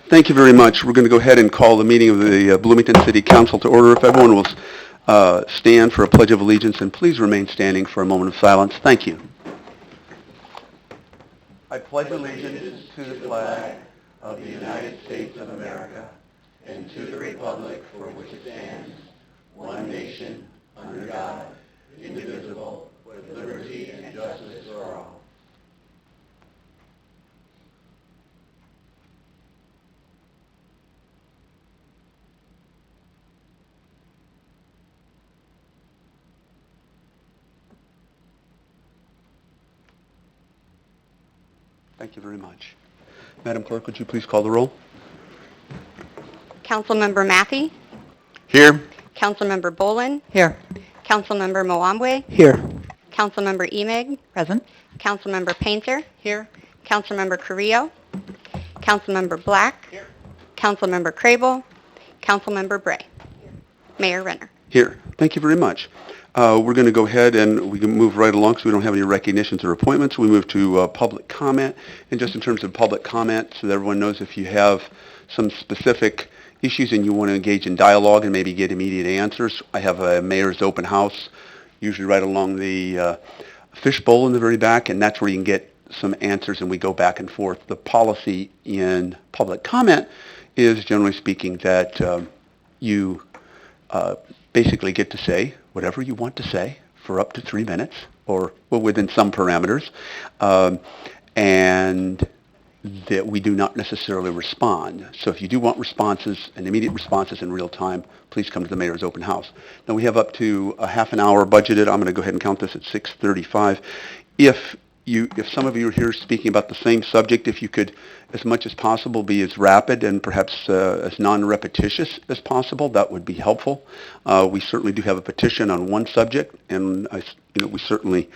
Thank you very much. We're going to go ahead and call the meeting of the Bloomington City Council to order. If everyone will stand for a pledge of allegiance, and please remain standing for a moment of silence. Thank you. I pledge allegiance to the flag of the United States of America and to the republic for which it stands, one nation, under God, indivisible, with liberty and justice for all. Thank you very much. Madam Clerk, would you please call the roll? Councilmember Mathey, Here. Councilmember Bolin, Here. Councilmember Moambwe, Here. Councilmember Emig, Present. Councilmember Painter, Here. Councilmember Carrillo, Councilmember Black, Councilmember Crable, Councilmember Bray. Mayor Renner. Here. Thank you very much. We're going to go ahead and we can move right along so we don't have any recognitions or appointments. We move to public comment. And just in terms of public comment, so that everyone knows if you have some specific issues and you want to engage in dialogue and maybe get immediate answers, I have a mayor's open house, usually right along the fishbowl in the very back, and that's where you can get some answers and we go back and forth. The policy in public comment is, generally speaking, that you basically get to say whatever you want to say for up to 3 minutes, or well, within some parameters, and that we do not necessarily respond. So if you do want responses and immediate responses in real time, please come to the mayor's open house. Now we have up to a half an hour budgeted. I'm going to go ahead and count this at 6:35. If some of you are here speaking about the same subject, if you could, as much as possible, be as rapid and perhaps as non-repetitious as possible, that would be helpful. We certainly do have a petition on one subject, and we certainly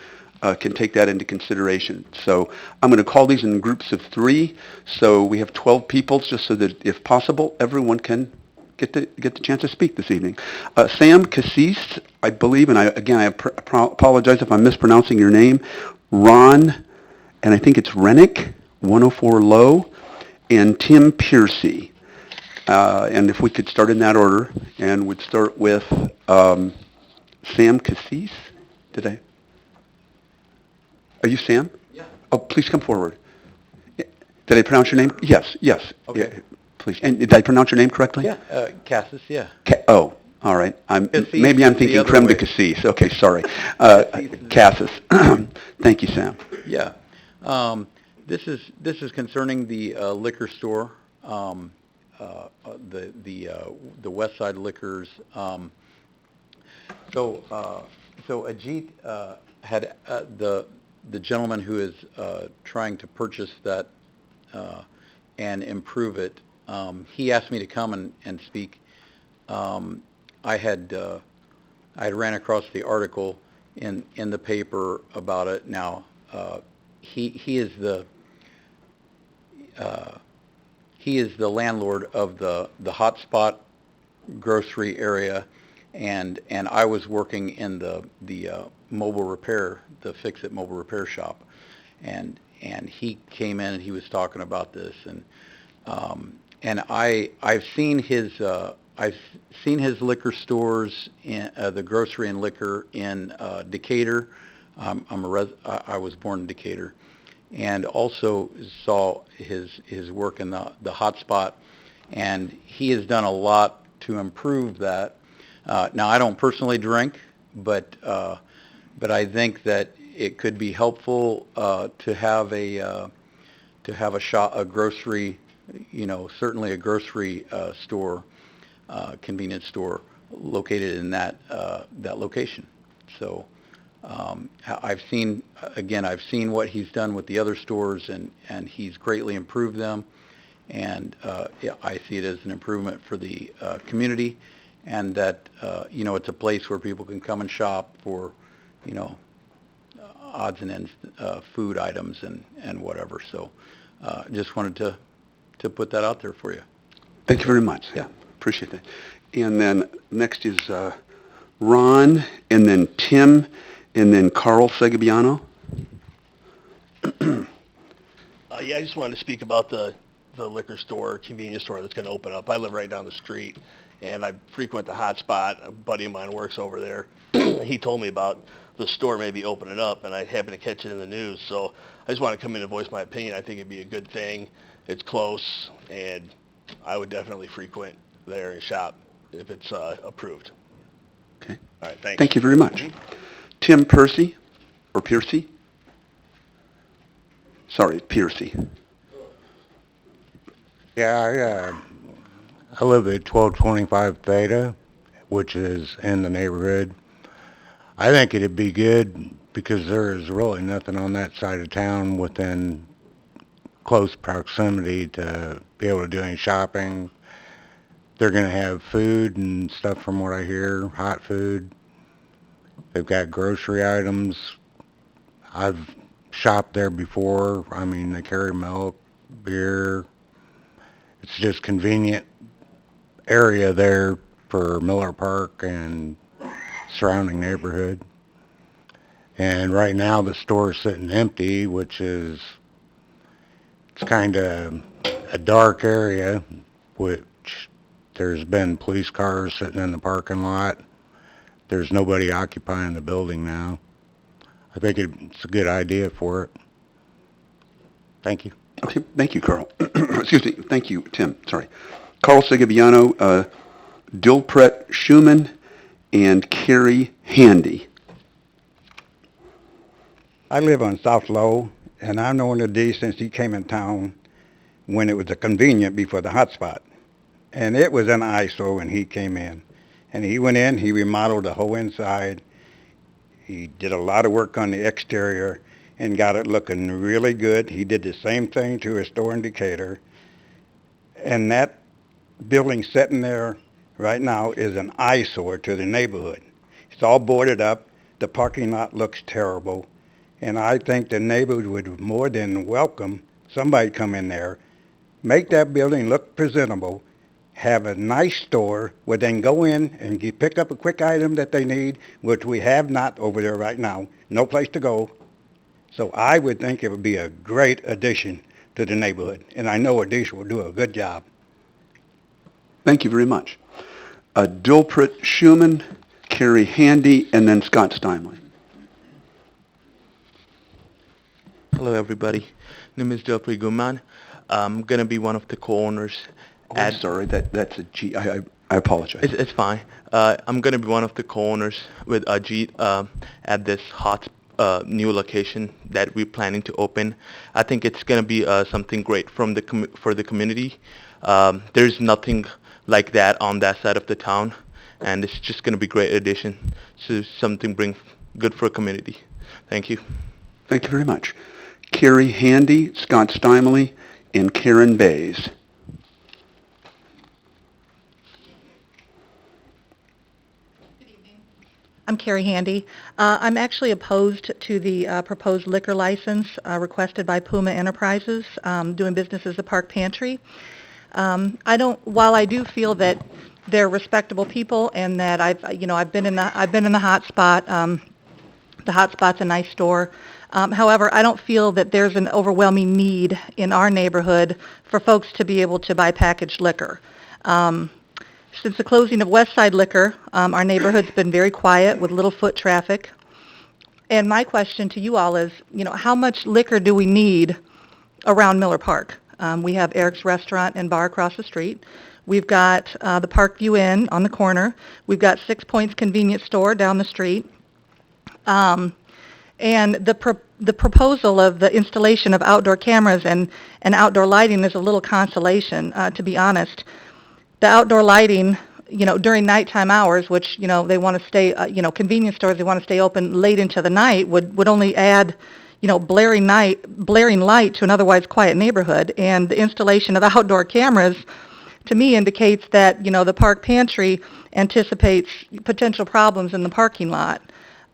can take that into consideration. So I'm going to call these in groups of 3. So we have 12 people, just so that, if possible, everyone can get the chance to speak this evening. Sam Cassis, I believe, and I apologize if I'm mispronouncing your name. Ron, and I think it's Rennick, 104 Low, and Tim Piercy. And if we could start in that order, and we'd start with Sam Cassis. Are you Sam? Yeah. Oh, please come forward. Did I pronounce your name? Yes. Okay. Yeah, please. And did I pronounce your name correctly? Yeah, Cassis, yeah. All right. Cassis Maybe I'm is the thinking other creme de way. cassis. Okay, sorry. Cassis is- Cassis. Thank you, Sam. Yeah. Um, this is concerning the liquor store, the West Side Liquors. So, so Ajit had the gentleman who is trying to purchase that uh, and improve it. He asked me to come and speak. Um, I had I had ran across the article in the paper about it. Now, he is uh, he is the landlord of the hotspot grocery area, and I was working in the mobile repair, the Fix It mobile repair shop, and he came in and he was talking about this, and I've seen his liquor stores in the grocery and liquor in Decatur. I was born in Decatur, and also saw his work in the hotspot, and he has done a lot to improve that. Now I don't personally drink, but I think that it could be helpful to have a grocery, certainly a grocery store, convenience store located in that location. So I've seen what he's done with the other stores, and he's greatly improved them. And yeah, I see it as an improvement for the community, and that it's a place where people can come and shop for, you know, odds and ends, food items and whatever. So just wanted to put that out there for you. Thank you very much. Yeah. Appreciate that. And then next is Ron, and then Tim, and then Carl Segabiano. Yeah, I just wanted to speak about the liquor store, convenience store that's going to open up. I live right down the street, and I frequent the hot spot. A buddy of mine works over there. He told me about the store maybe opening up, and I happened to catch it in the news. So I just want to come in and voice my opinion. I think it'd be a good thing. It's close, and I would definitely frequent there and shop if it's approved. Okay. All right, thanks. Thank you very much. Tim Percy, or Piercy? Sorry, Piercy. Yeah, I live at 1225 Theta, which is in the neighborhood. I think it'd be good because there is really nothing on that side of town within close proximity to be able to do any shopping. They're going to have food and stuff from what I hear, hot food. They've got grocery items. I've shopped there before. I mean, they carry milk, beer. It's just convenient area there for Miller Park and surrounding neighborhood. And right now the store's sitting empty, which is, it's kind of a dark area, which there's been police cars sitting in the parking lot. There's nobody occupying the building now. I think it's a good idea for it. Thank you. Okay, thank you, Carl. Excuse me. Thank you, Tim. Sorry. Carl Segabiano, Dilpret Schumann, and Carrie Handy. I live on South Low, and I've known the D since he came in town when it was a convenient before the hotspot. And it was an eyesore when he came in. And he went in, he remodeled the whole inside. He did a lot of work on the exterior and got it looking really good. He did the same thing to his store in Decatur. And that building sitting there right now is an eyesore to the neighborhood. It's all boarded up. The parking lot looks terrible. And I think the neighbors would more than welcome somebody come in there, make that building look presentable, have a nice store where they can go in and pick up a quick item that they need, which we have not over there right now. No place to go. So I would think it would be a great addition to the neighborhood. And I know Adish will do a good job. Thank you very much. Dilpret Schumann, Carrie Handy, and then Scott Steinley. Hello, everybody. Name is Dilpri Guman. I'm going to be one of the co-owners. Oh, I'm sorry. That's a G. I apologize. It's fine. I'm going to be one of the co-owners with Ajit at this new location that we're planning to open. I think it's going to be something great for the community. There's nothing like that on that side of the town, and it's just going to be a great addition to something bring good for a community. Thank you. Thank you very much. Carrie Handy, Scott Steinley, and Karen Bays. I'm Carrie Handy. I'm actually opposed to the proposed liquor license requested by Puma Enterprises, doing business as a park pantry. While I do feel that they're respectable people and that I've been in the hot spot. The hot spot's a nice store. However, I don't feel that there's an overwhelming need in our neighborhood for folks to be able to buy packaged liquor. Since the closing of West Side Liquor, our neighborhood's been very quiet with little foot traffic. And my question to you all is, how much liquor do we need around Miller Park? We have Eric's Restaurant and Bar across the street. We've got the Parkview Inn on the corner. We've got 6 Points Convenience Store down the street. And the proposal of the installation of outdoor cameras and outdoor lighting is a little consolation, to be honest. The outdoor lighting, during nighttime hours, which, they want to stay, convenience stores, they want to stay open late into the night, would only add, blaring light to an otherwise quiet neighborhood. And the installation of outdoor cameras, to me, indicates that, the park pantry anticipates potential problems in the parking lot.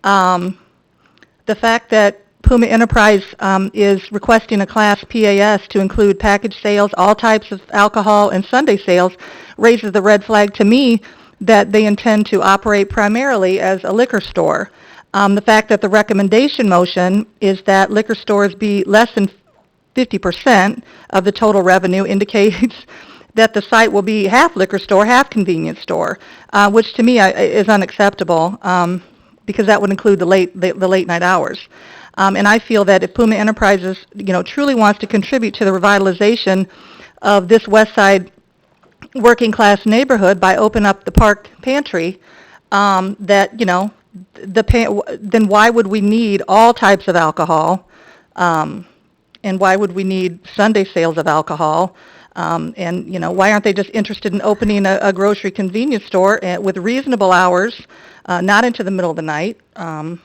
The fact that Puma Enterprise is requesting a Class PAS to include package sales, all types of alcohol, and Sunday sales raises the red flag to me that they intend to operate primarily as a liquor store. The fact that the recommendation motion is that liquor stores be less than 50% of the total revenue indicates that the site will be half liquor store, half convenience store, which to me is unacceptable because that would include the late night hours. And I feel that if Puma Enterprises, truly wants to contribute to the revitalization of this West Side working class neighborhood by opening up the park pantry, then why would we need all types of alcohol, and why would we need Sunday sales of alcohol? Why aren't they just interested in opening a grocery convenience store with reasonable hours, not into the middle of the night, and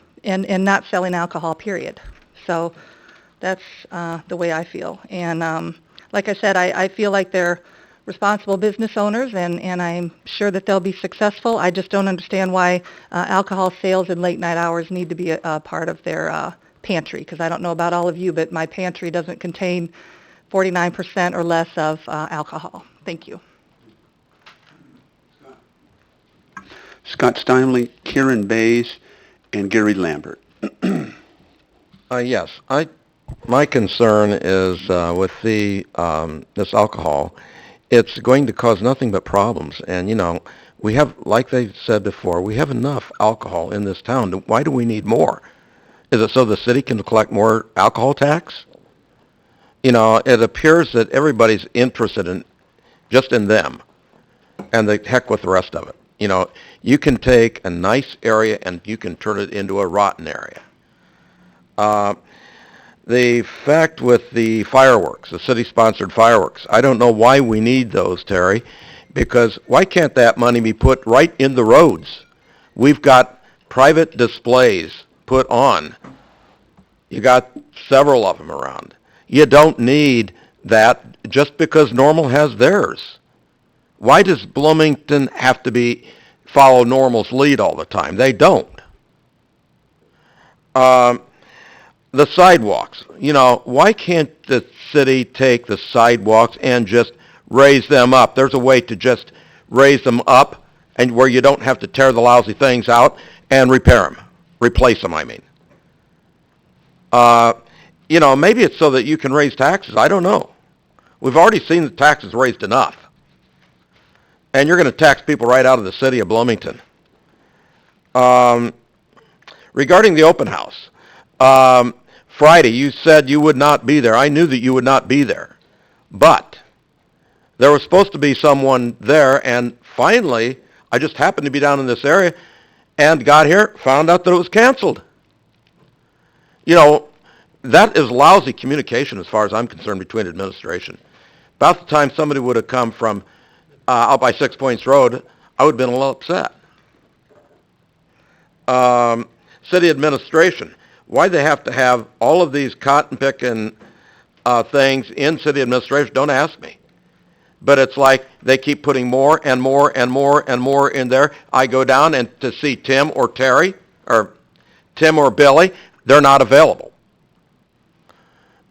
not selling alcohol, period. So that's the way I feel. And like I said, I feel like they're responsible business owners, and I'm sure that they'll be successful. I just don't understand why alcohol sales in late night hours need to be a part of their pantry, because I don't know about all of you, but my pantry doesn't contain 49% or less of alcohol. Thank you. Scott Steinley, Karen Bays, and Gary Lambert. Yes, my concern is with this alcohol. It's going to cause nothing but problems. And, we have, like they said before, we have enough alcohol in this town. Why do we need more? Is it so the city can collect more alcohol tax? It appears that everybody's interested in just in them, and the heck with the rest of it. You can take a nice area and you can turn it into a rotten area. The fact with the fireworks, the city-sponsored fireworks, I don't know why we need those, Terry, because why can't that money be put right in the roads? We've got private displays put on. You got several of them around. You don't need that just because Normal has theirs. Why does Bloomington have to follow Normal's lead all the time? They don't. The sidewalks. Why can't the city take the sidewalks and just raise them up? There's a way to just raise them up and where you don't have to tear the lousy things out and replace them, I mean. Maybe it's so that you can raise taxes. I don't know. We've already seen the taxes raised enough. And you're going to tax people right out of the city of Bloomington. Regarding the open house, Friday you said you would not be there. I knew that you would not be there. But There was supposed to be someone there, and finally, I just happened to be down in this area, and got here, found out that it was canceled. You know, that is lousy communication as far as I'm concerned between administration. About the time somebody would have come from out by Six Points Road, I would have been a little upset. City administration, why they have to have all of these cotton picking things in city administration, don't ask me. But it's like they keep putting more and more and more and more in there. I go down and to see Tim or Terry, or Tim or Billy, they're not available.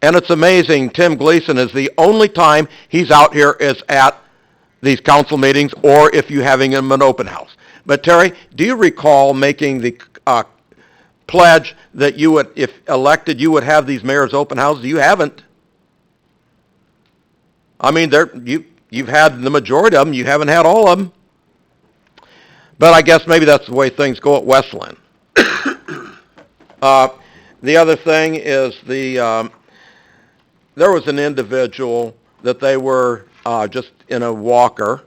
And it's amazing, Tim Gleason is the only time he's out here is at these council meetings or if you're having him an open house. But Terry, do you recall making the pledge that you would, if elected, you would have these mayor's open houses? You haven't. I mean, you've had the majority of them. You haven't had all of them. But I guess maybe that's the way things go at Westland. The other thing is there was an individual that they were just in a walker,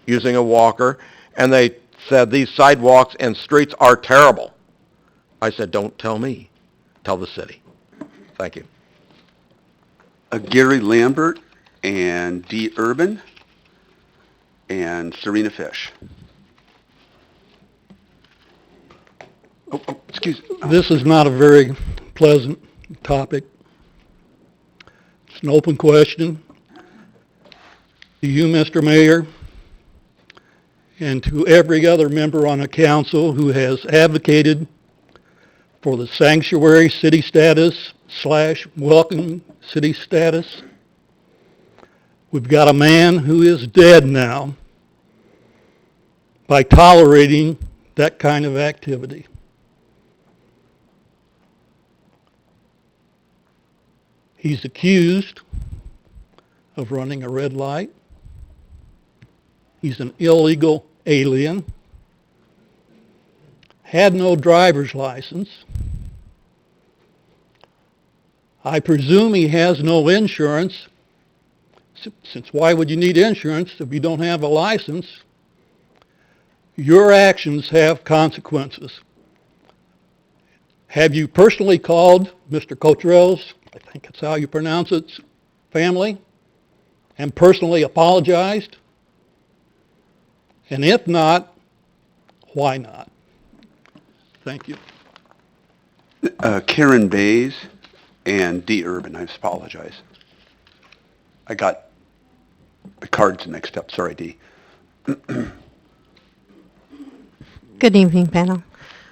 using a walker, and they said these sidewalks and streets are terrible. I said, don't tell me, tell the city. Thank you. Gary Lambert and Dee Urban and Serena Fish. Excuse me. This is not a very pleasant topic. It's an open question to you, Mr. Mayor, and to every other member on the council who has advocated for the sanctuary city status / welcome city status. We've got a man who is dead now by tolerating that kind of activity. He's accused of running a red light. He's an illegal alien. Had no driver's license. I presume he has no insurance, since why would you need insurance if you don't have a license? Your actions have consequences. Have you personally called Mr. Cottrell's, I think that's how you pronounce it, family, and personally apologized? And if not, why not? Thank you. Karen Bays and Dee Urban. I apologize. I got the cards mixed up. Sorry, Dee. Good evening, panel.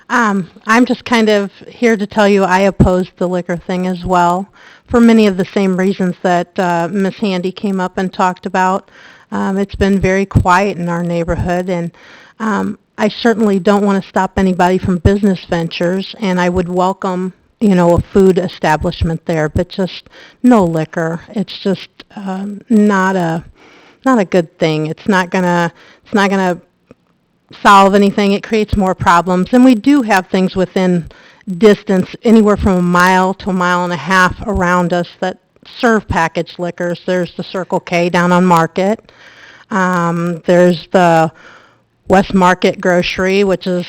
I'm just kind of here to tell you I oppose the liquor thing as well, for many of the same reasons that Ms. Handy came up and talked about. It's been very quiet in our neighborhood, and I certainly don't want to stop anybody from business ventures, and I would welcome, a food establishment there, but just no liquor. It's just not a good thing. It's not gonna solve anything. It creates more problems. And we do have things within distance, anywhere from a mile to a mile and a half around us that serve packaged liquors. There's the Circle K down on Market. There's the West Market Grocery, which is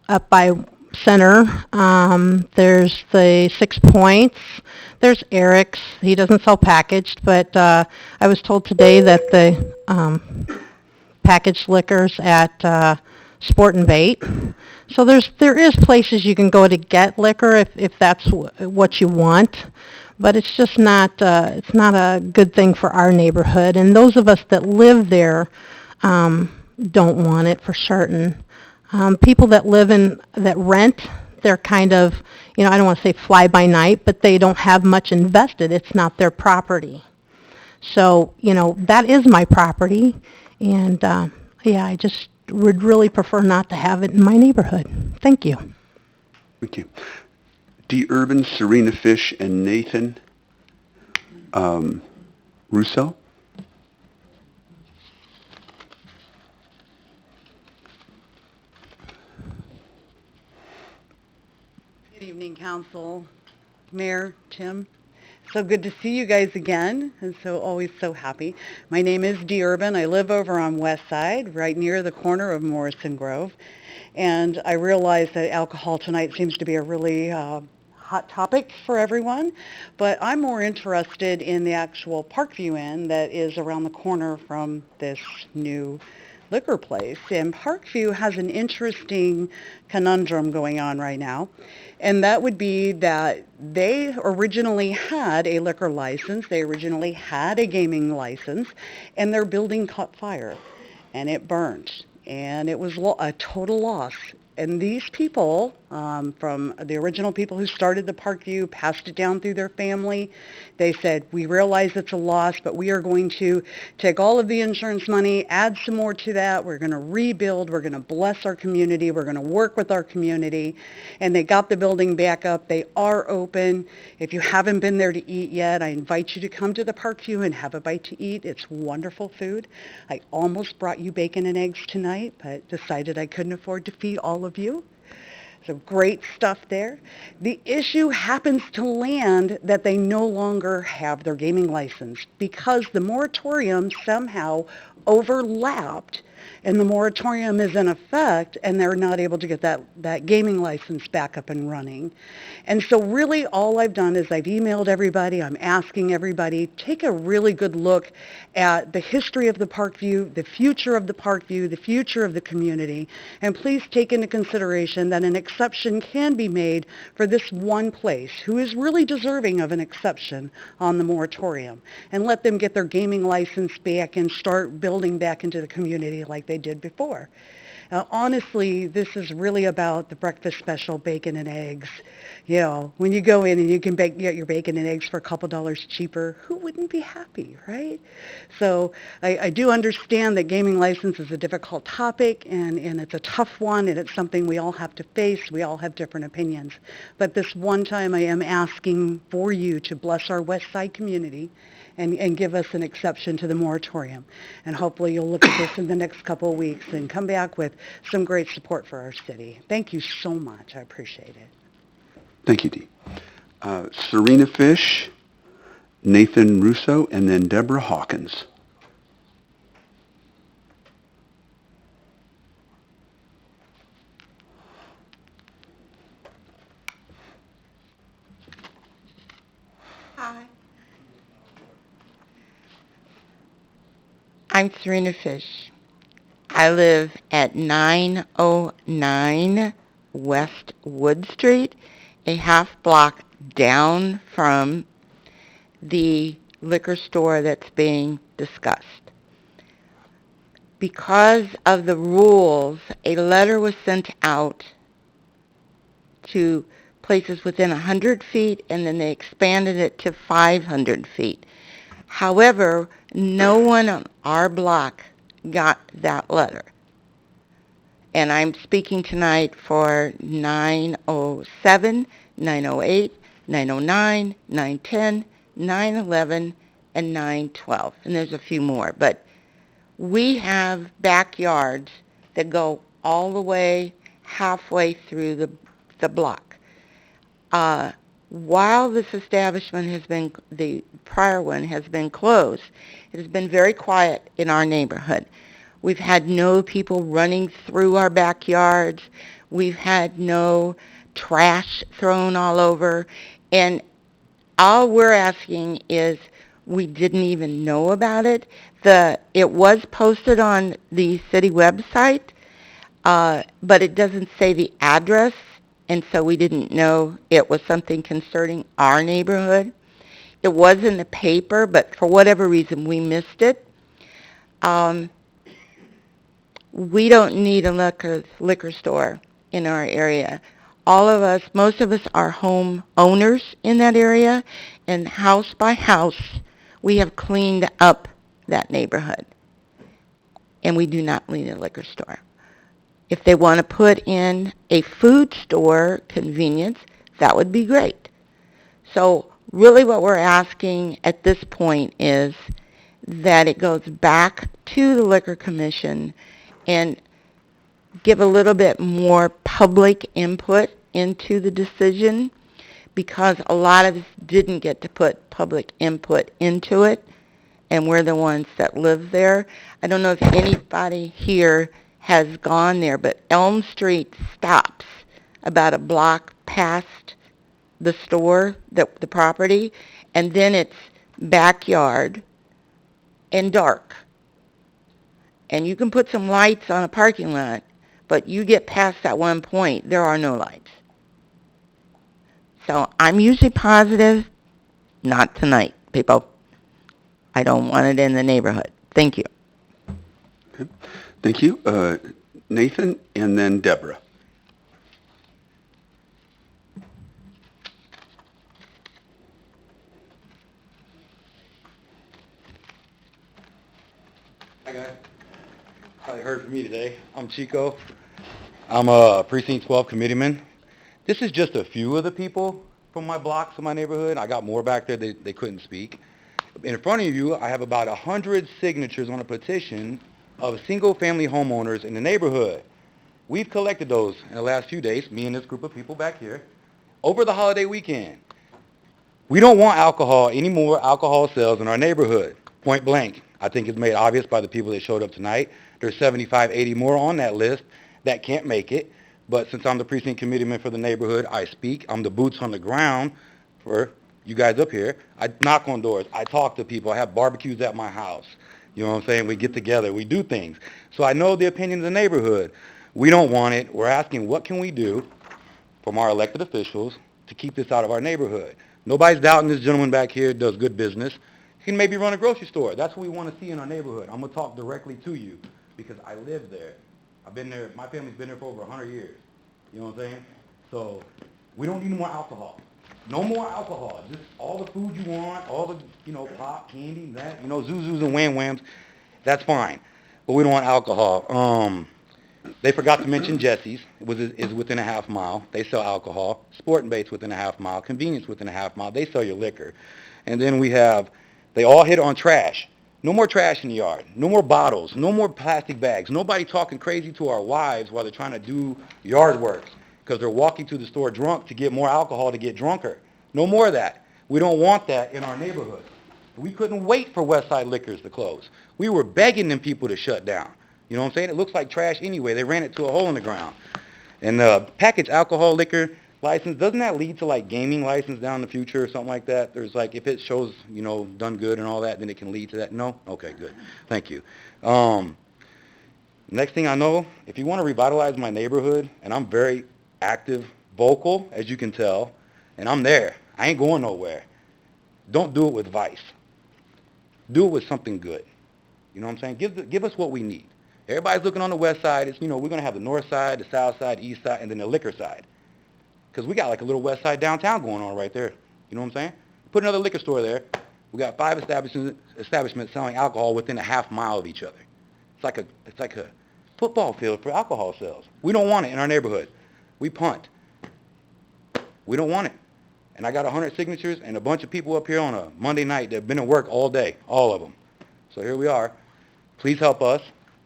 up by Center. There's the 6 Points. There's Eric's. He doesn't sell packaged, but I was told today that the packaged liquors at Sport and Bait. So there is places you can go to get liquor if that's what you want, but it's just not it's not a good thing for our neighborhood. And those of us that live there don't want it for certain. People that rent, they're kind of, I don't want to say fly by night, but they don't have much invested. It's not their property. So, that is my property, and I just would really prefer not to have it in my neighborhood. Thank you. Thank you. Dee Urban, Serena Fish, and Nathan Russo. Good evening, Council, Mayor, Tim. So good to see you guys again, and so always so happy. My name is Dee Urban. I live over on West Side, right near the corner of Morrison Grove, and I realize that alcohol tonight seems to be a really hot topic for everyone, but I'm more interested in the actual Parkview Inn that is around the corner from this new liquor place. And Parkview has an interesting conundrum going on right now, and that would be that they originally had a liquor license, they originally had a gaming license, and their building caught fire, and it burned, and it was a total loss. And these people, from the original people who started the Parkview, passed it down through their family. They said, we realize it's a loss, but we are going to take all of the insurance money, add some more to that. We're going to rebuild. We're going to bless our community. We're going to work with our community. And they got the building back up. They are open. If you haven't been there to eat yet, I invite you to come to the Parkview and have a bite to eat. It's wonderful food. I almost brought you bacon and eggs tonight, but decided I couldn't afford to feed all of you. So great stuff there. The issue happens to land that they no longer have their gaming license because the moratorium somehow overlapped, and the moratorium is in effect, and they're not able to get that gaming license back up and running. And so really all I've done is I've emailed everybody, I'm asking everybody, take a really good look at the history of the Parkview, the future of the Parkview, the future of the community, and please take into consideration that an exception can be made for this one place who is really deserving of an exception on the moratorium, and let them get their gaming license back and start building back into the community like they did before. Honestly, this is really about the breakfast special, bacon and eggs. You know, when you go in and you can get your bacon and eggs for a couple dollars cheaper, who wouldn't be happy, right? So I do understand that gaming license is a difficult topic, and it's a tough one, and it's something we all have to face. We all have different opinions. But this one time I am asking for you to bless our West Side community and give us an exception to the moratorium. And hopefully you'll look at this in the next couple of weeks and come back with some great support for our city. Thank you so much. I appreciate it. Thank you, Dee. Serena Fish, Nathan Russo, and then Deborah Hawkins. Hi. I'm Serena Fish. I live at 909 West Wood Street, a half block down from the liquor store that's being discussed. Because of the rules, a letter was sent out to places within 100 feet, and then they expanded it to 500 feet. However, no one on our block got that letter. And I'm speaking tonight for 907, 908, 909, 910, 911, and 912. And there's a few more. But we have backyards that go all the way halfway through the block. While this establishment has been, the prior one has been closed, it has been very quiet in our neighborhood. We've had no people running through our backyards. We've had no trash thrown all over. And all we're asking is, we didn't even know about it. It was posted on the city website, but it doesn't say the address, and so we didn't know it was something concerning our neighborhood. It was in the paper, but for whatever reason, we missed it. We don't need a liquor store in our area. All of us, most of us are home owners in that area, and house by house, we have cleaned up that neighborhood, and we do not need a liquor store. If they want to put in a food store convenience, that would be great. So really what we're asking at this point is that it goes back to the Liquor Commission and give a little bit more public input into the decision, because a lot of us didn't get to put public input into it, and we're the ones that live there. I don't know if anybody here has gone there, but Elm Street stops about a block past the store, the property, and then it's backyard and dark. And you can put some lights on a parking lot, but you get past that one point, there are no lights. So I'm usually positive, not tonight, people. I don't want it in the neighborhood. Thank you. Thank you. Nathan, and then Deborah. Hi, guys. Probably heard from me today. I'm Chico. I'm a Precinct 12 committeeman. This is just a few of the people from my blocks in my neighborhood. I got more back there. They couldn't speak. In front of you, I have about 100 signatures on a petition of single-family homeowners in the neighborhood. We've collected those in the last few days, me and this group of people back here, over the holiday weekend. We don't want alcohol, any more alcohol sales in our neighborhood, point blank. I think it's made obvious by the people that showed up tonight. There's 75, 80 more on that list that can't make it. But since I'm the precinct committeeman for the neighborhood, I speak. I'm the boots on the ground for you guys up here. I knock on doors. I talk to people. I have barbecues at my house. You know what I'm saying? We get together. We do things. So I know the opinion of the neighborhood. We don't want it. We're asking what can we do from our elected officials to keep this out of our neighborhood. Nobody's doubting this gentleman back here does good business. He can maybe run a grocery store. That's what we want to see in our neighborhood. I'm going to talk directly to you because I live there. I've been there, my family's been there for over 100 years. You know what I'm saying? So we don't need more alcohol. No more alcohol. Just all the food you want, all the, pop, candy, that, zuzus and wham whams. That's fine. But we don't want alcohol. They forgot to mention Jesse's is within a half mile. They sell alcohol. Sport and Bait's within a half mile. Convenience within a half mile. They sell your liquor. And then they all hit on trash. No more trash in the yard. No more bottles. No more plastic bags. Nobody talking crazy to our wives while they're trying to do yard work because they're walking to the store drunk to get more alcohol to get drunker. No more of that. We don't want that in our neighborhood. We couldn't wait for Westside Liquors to close. We were begging them people to shut down. You know what I'm saying? It looks like trash anyway. They ran it to a hole in the ground. And packaged alcohol liquor license, doesn't that lead to like gaming license down in the future or something like that? There's like, if it shows, done good and all that, then it can lead to that? No? Okay, good. Thank you. Next thing I know, if you want to revitalize my neighborhood, and I'm very active, vocal, as you can tell, and I'm there. I ain't going nowhere. Don't do it with vice. Do it with something good. You know what I'm saying? Give us what we need. Everybody's looking on the west side. It's, we're going to have the north side, the south side, east side, and then the liquor side. Because we got like a little west side downtown going on right there. You know what I'm saying? Put another liquor store there. We got 5 establishments selling alcohol within a half mile of each other. It's like a football field for alcohol sales. We don't want it in our neighborhood. We punt. We don't want it. And I got 100 signatures and a bunch of people up here on a Monday night that have been at work all day, all of them. So here we are. Please help us.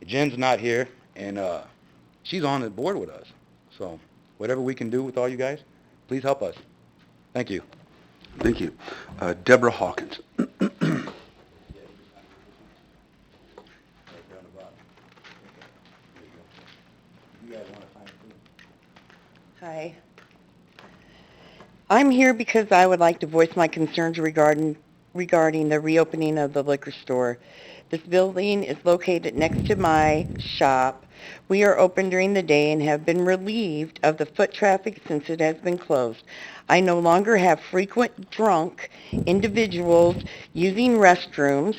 Jen's not here, and she's on the board with us. So whatever we can do with all you guys, please help us. Thank you. Thank you. Deborah Hawkins. Hi. I'm here because I would like to voice my concerns regarding the reopening of the liquor store. This building is located next to my shop. We are open during the day and have been relieved of the foot traffic since it has been closed. I no longer have frequent drunk individuals using restrooms,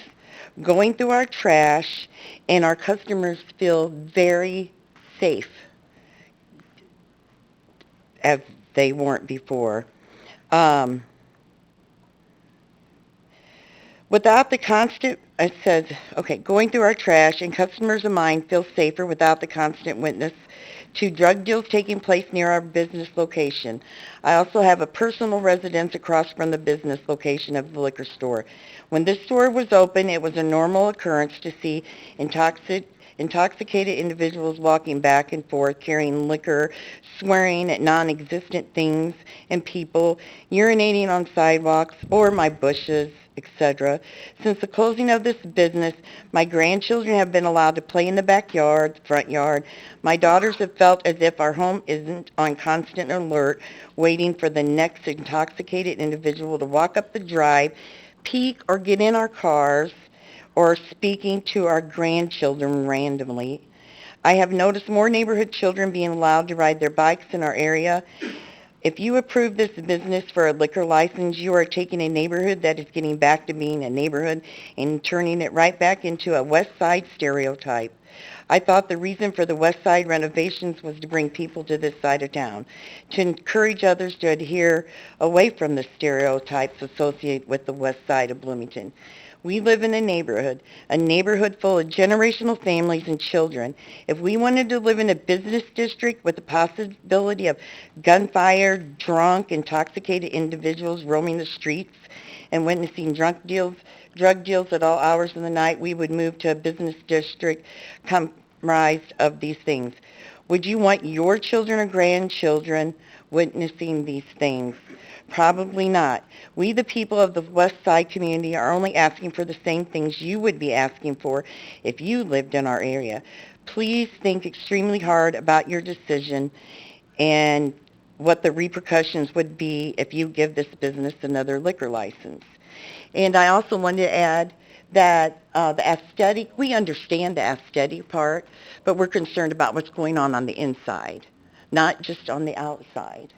going through our trash, and our customers feel very safe as they weren't before. Um, Without the constant, it says, okay, going through our trash and customers of mine feel safer without the constant witness to drug deals taking place near our business location. I also have a personal residence across from the business location of the liquor store. When this store was open, it was a normal occurrence to see Intoxicated individuals walking back and forth carrying liquor, swearing at non-existent things and people, urinating on sidewalks or my bushes, etc. Since the closing of this business, my grandchildren have been allowed to play in the backyard, front yard. My daughters have felt as if our home isn't on constant alert, waiting for the next intoxicated individual to walk up the drive, peek or get in our cars, or speaking to our grandchildren randomly. I have noticed more neighborhood children being allowed to ride their bikes in our area. If you approve this business for a liquor license, you are taking a neighborhood that is getting back to being a neighborhood and turning it right back into a West Side stereotype. I thought the reason for the West Side renovations was to bring people to this side of town, to encourage others to adhere away from the stereotypes associated with the West Side of Bloomington. We live in a neighborhood full of generational families and children. If we wanted to live in a business district with the possibility of gunfire, drunk, intoxicated individuals roaming the streets and witnessing drug deals at all hours of the night, we would move to a business district comprised of these things. Would you want your children or grandchildren witnessing these things? Probably not. We, the people of the West Side community, are only asking for the same things you would be asking for if you lived in our area. Please think extremely hard about your decision and what the repercussions would be if you give this business another liquor license. And I also wanted to add that the aesthetic, we understand the aesthetic part, but we're concerned about what's going on the inside, not just on the outside.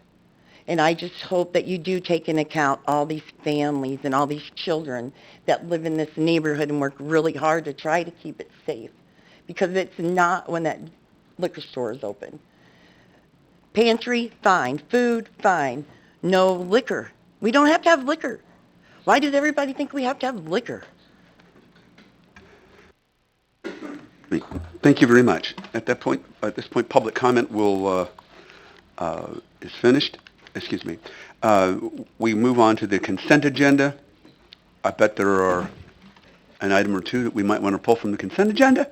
And I just hope that you do take into account all these families and all these children that live in this neighborhood and work really hard to try to keep it safe, because it's not when that liquor store is open. Pantry, fine. Food, fine. No liquor. We don't have to have liquor. Why does everybody think we have to have liquor? Thank you very much. At this point, public comment is finished. Excuse me. We move on to the consent agenda. I bet there are an item or two that we might want to pull from the consent agenda.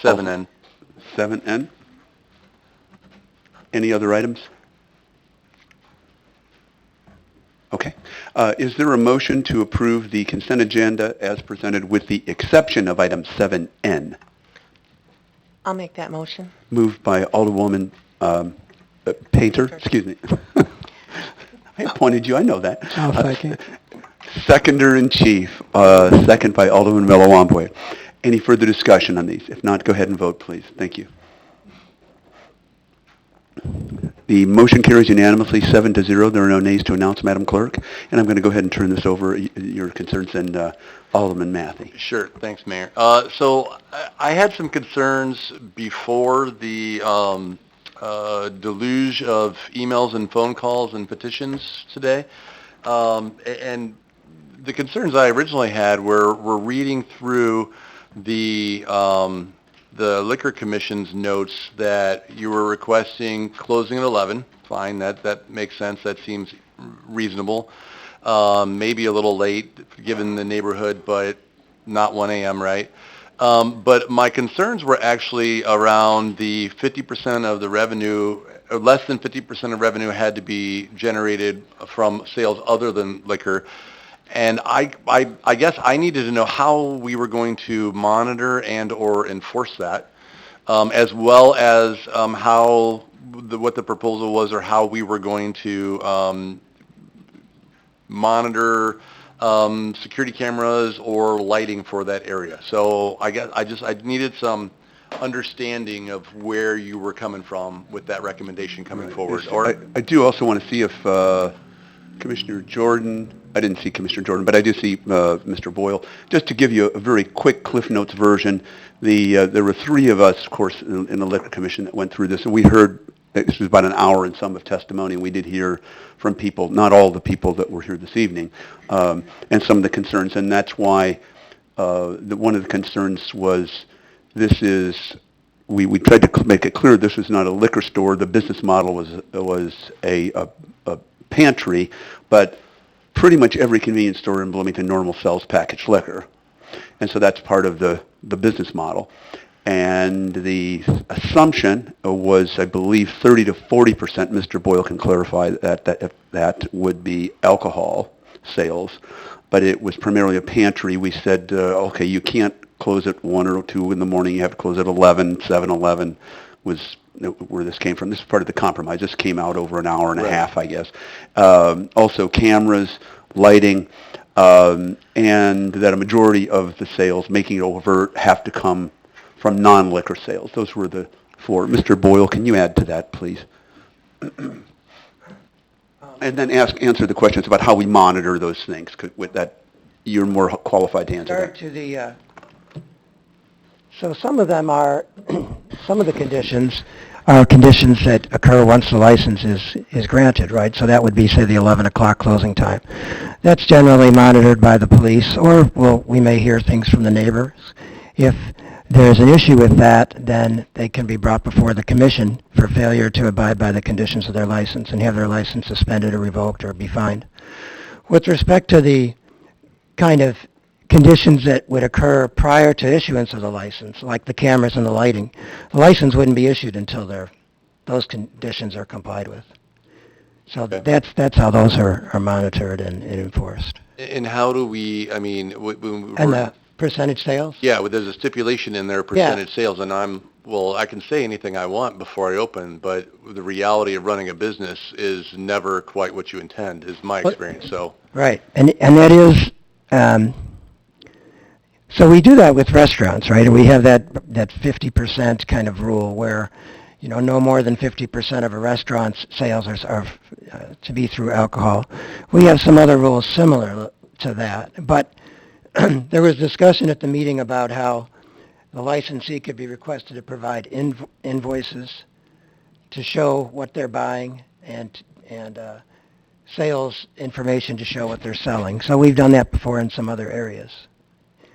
Seven N. 7N. Any other items? Okay. Is there a motion to approve the consent agenda as presented with the exception of item 7N? I'll make that motion. Moved by Alderwoman Painter, excuse me. I appointed you, I know that. I'll second. Seconder-in-chief, second by Alderman Mellowamboy. Any further discussion on these? If not, go ahead and vote, please. Thank you. The motion carries unanimously, 7-0. There are no nays to announce, Madam Clerk. And I'm going to go ahead and turn this over, your concerns, and Alderman Matthey. Sure. Thanks, Mayor. So I had some concerns before the deluge of emails and phone calls and petitions today. And the concerns I originally had were reading through the Liquor Commission's notes that you were requesting closing at 11. Fine, that makes sense. That seems reasonable. Maybe a little late given the neighborhood, but not 1 a.m., right? But my concerns were actually around the 50% of the revenue, or less than 50% of revenue had to be generated from sales other than liquor. And I guess I needed to know how we were going to monitor and or enforce that, as well as what the proposal was, or how we were going to monitor security cameras or lighting for that area. So I guess I needed some understanding of where you were coming from with that recommendation coming forward. Yes, Or I do also want to see if Commissioner Jordan, I didn't see Commissioner Jordan, but I do see Mr. Boyle. Just to give you a very quick Cliff Notes version, there were three of us, of course, in the Liquor Commission that went through this, and we heard, this was about an hour and some of testimony, and we did hear from people, not all the people that were here this evening, and some of the concerns, and that's why one of the concerns was we tried to make it clear this was not a liquor store. The business model was a pantry, but pretty much every convenience store in Bloomington normal sells packaged liquor. And so that's part of the business model. And the assumption was, I believe, 30 to 40%, Mr. Boyle can clarify that would be alcohol sales, but it was primarily a pantry. We said, okay, you can't close at 1 or 2 in the morning, you have to close at 11, 7-Eleven was where this came from. This is part of the compromise. This came out over an hour and a half, I guess. Also cameras, lighting, and that a majority of the sales, making it overt, have to come from non-liquor sales. Those were the 4. Mr. Boyle, can you add to that, please? And then answer the questions about how we monitor those things. With that, you're more qualified to answer that. To the, so some of them are, some of the conditions are conditions that occur once the license is granted, right? So that would be, say, the 11 o'clock closing time. That's generally monitored by the police, or, well, we may hear things from the neighbors. If there's an issue with that, then they can be brought before the commission for failure to abide by the conditions of their license and have their license suspended or revoked or be fined. With respect to the kind of conditions that would occur prior to issuance of the license, like the cameras and the lighting, the license wouldn't be issued until those conditions are complied with. So Okay. that's how those are monitored and enforced. And how do we, I mean, And the percentage sales? yeah, well, there's a stipulation in there, percentage sales, and I can say anything I want before I open, but the reality of running a business is never quite what you intend, is my experience, so. Right, and that is, so we do that with restaurants, right? And we have that 50% kind of rule where, you know, no more than 50% of a restaurant's sales are to be through alcohol. We have some other rules similar to that, but there was discussion at the meeting about how the licensee could be requested to provide invoices to show what they're buying and sales information to show what they're selling. So we've done that before in some other areas.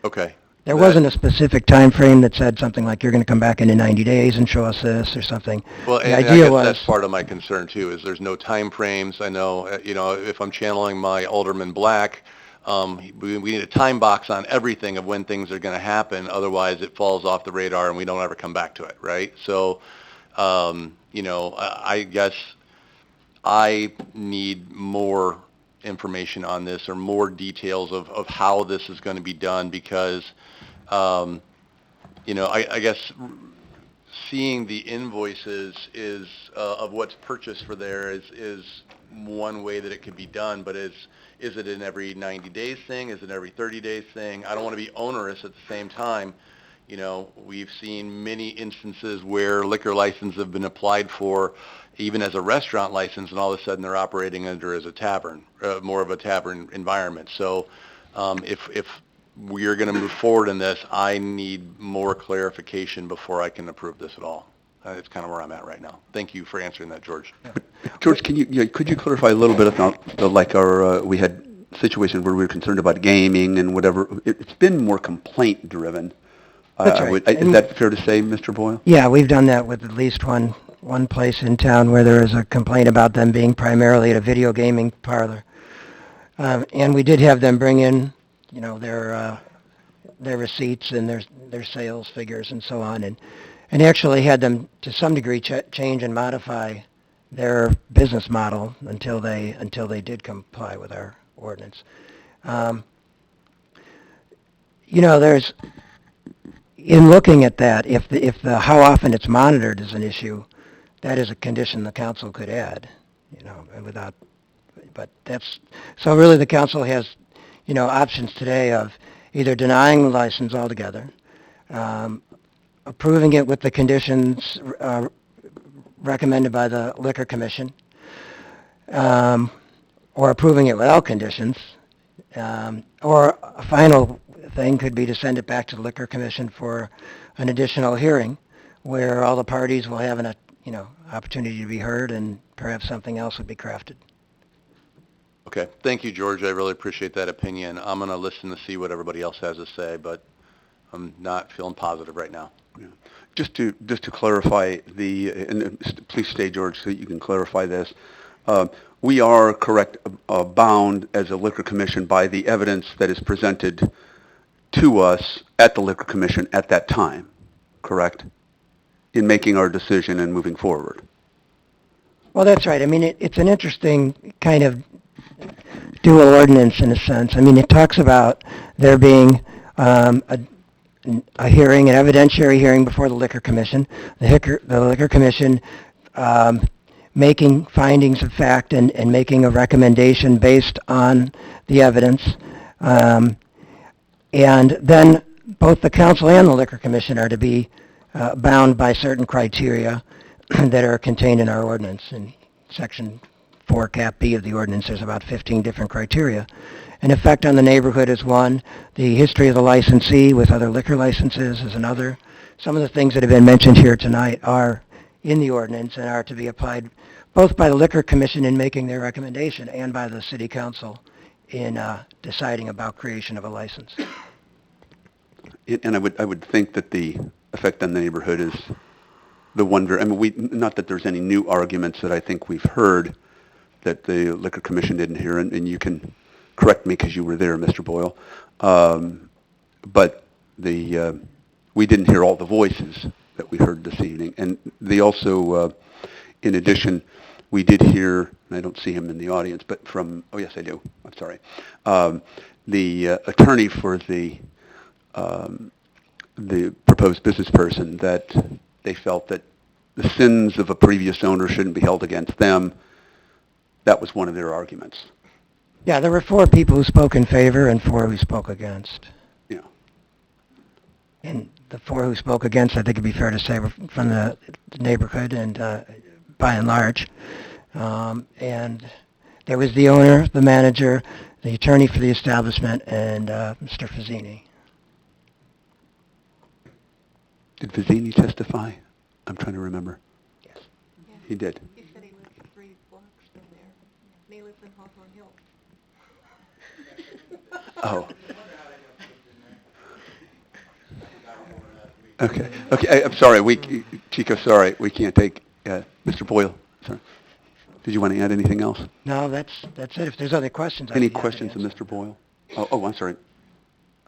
Okay. There wasn't a specific time frame that said something like, you're going to come back in 90 days and show us this or something. Well, The and I idea guess was, that's part of my concern too, is there's no time frames. I know, you know, if I'm channeling my Alderman Black, we need a time box on everything of when things are going to happen. Otherwise, it falls off the radar and we don't ever come back to it, right? So, you know, I guess I need more information on this or more details of how this is going to be done because, you know, I guess seeing the invoices is of what's purchased for there is one way that it could be done, but is it an every 90 days thing? Is it every 30 days thing? I don't want to be onerous at the same time. You know, we've seen many instances where liquor licenses have been applied for even as a restaurant license, and all of a sudden they're operating under as a tavern, more of a tavern environment. So if we're going to move forward in this, I need more clarification before I can approve this at all. That's kind of where I'm at right now. Thank you for answering that, George. George, could you clarify a little bit about we had situations where we were concerned about gaming and whatever. It's been more complaint driven. That's right. Is that fair to say, Mr. Boyle? yeah, we've done that with at least one place in town where there is a complaint about them being primarily at a video gaming parlor. And we did have them bring in, you know, their receipts and their sales figures and so on, and actually had them to some degree change and modify their business model until they did comply with our ordinance. You know, there's, in looking at that, if the how often it's monitored is an issue, that is a condition the council could add, you know, and but that's, so really the council has, you know, options today of either denying the license altogether, approving it with the conditions recommended by the Liquor Commission, or approving it without conditions, or a final thing could be to send it back to the Liquor Commission for an additional hearing where all the parties will have an, you know, opportunity to be heard and perhaps something else would be crafted. Okay. Thank you, George. I really appreciate that opinion. I'm going to listen to see what everybody else has to say, but I'm not feeling positive right now. Yeah. Just to clarify and please stay, George, so you can clarify this. We are correct, bound as a liquor commission by the evidence that is presented to us at the liquor commission at that time, correct? In making our decision and moving forward. Well, that's right. I mean, it's an interesting kind of dual ordinance in a sense. I mean, it talks about there being a hearing, an evidentiary hearing before the Liquor Commission, the Liquor Commission making findings of fact and making a recommendation based on the evidence. And then both the council and the Liquor Commission are to be bound by certain criteria that are contained in our ordinance. In Section 4 Cap B of the ordinance, there's about 15 different criteria. An effect on the neighborhood is one. The history of the licensee with other liquor licenses is another. Some of the things that have been mentioned here tonight are in the ordinance and are to be applied both by the Liquor Commission in making their recommendation and by the City Council in deciding about creation of a license. And I would think that the effect on the neighborhood is the wonder, I mean, not that there's any new arguments that I think we've heard that the Liquor Commission didn't hear, and you can correct me because you were there, Mr. Boyle. But we didn't hear all the voices that we heard this evening. And they also, in addition, we did hear, and I don't see him in the audience, but from, oh yes I do, I'm sorry, the attorney for the proposed business person, that they felt that the sins of a previous owner shouldn't be held against them. That was one of their arguments. Yeah, there were 4 people who spoke in favor and 4 who spoke against. Yeah. And the 4 who spoke against, I think it'd be fair to say, were from the neighborhood and by and large. And there was the owner, the manager, the attorney for the establishment, and Mr. Fazzini. Did Vizzini testify? I'm trying to remember. Yes. He did. He said he lives 3 blocks from there. He lives in Hawthorne Hills. Oh. Okay. Okay. I'm sorry. Chico, sorry. We can't take Mr. Boyle. Sorry. Did you want to add anything else? No, that's it. If there's other questions, I'd Any be happy to questions of answer. Mr. Boyle? Oh, I'm sorry.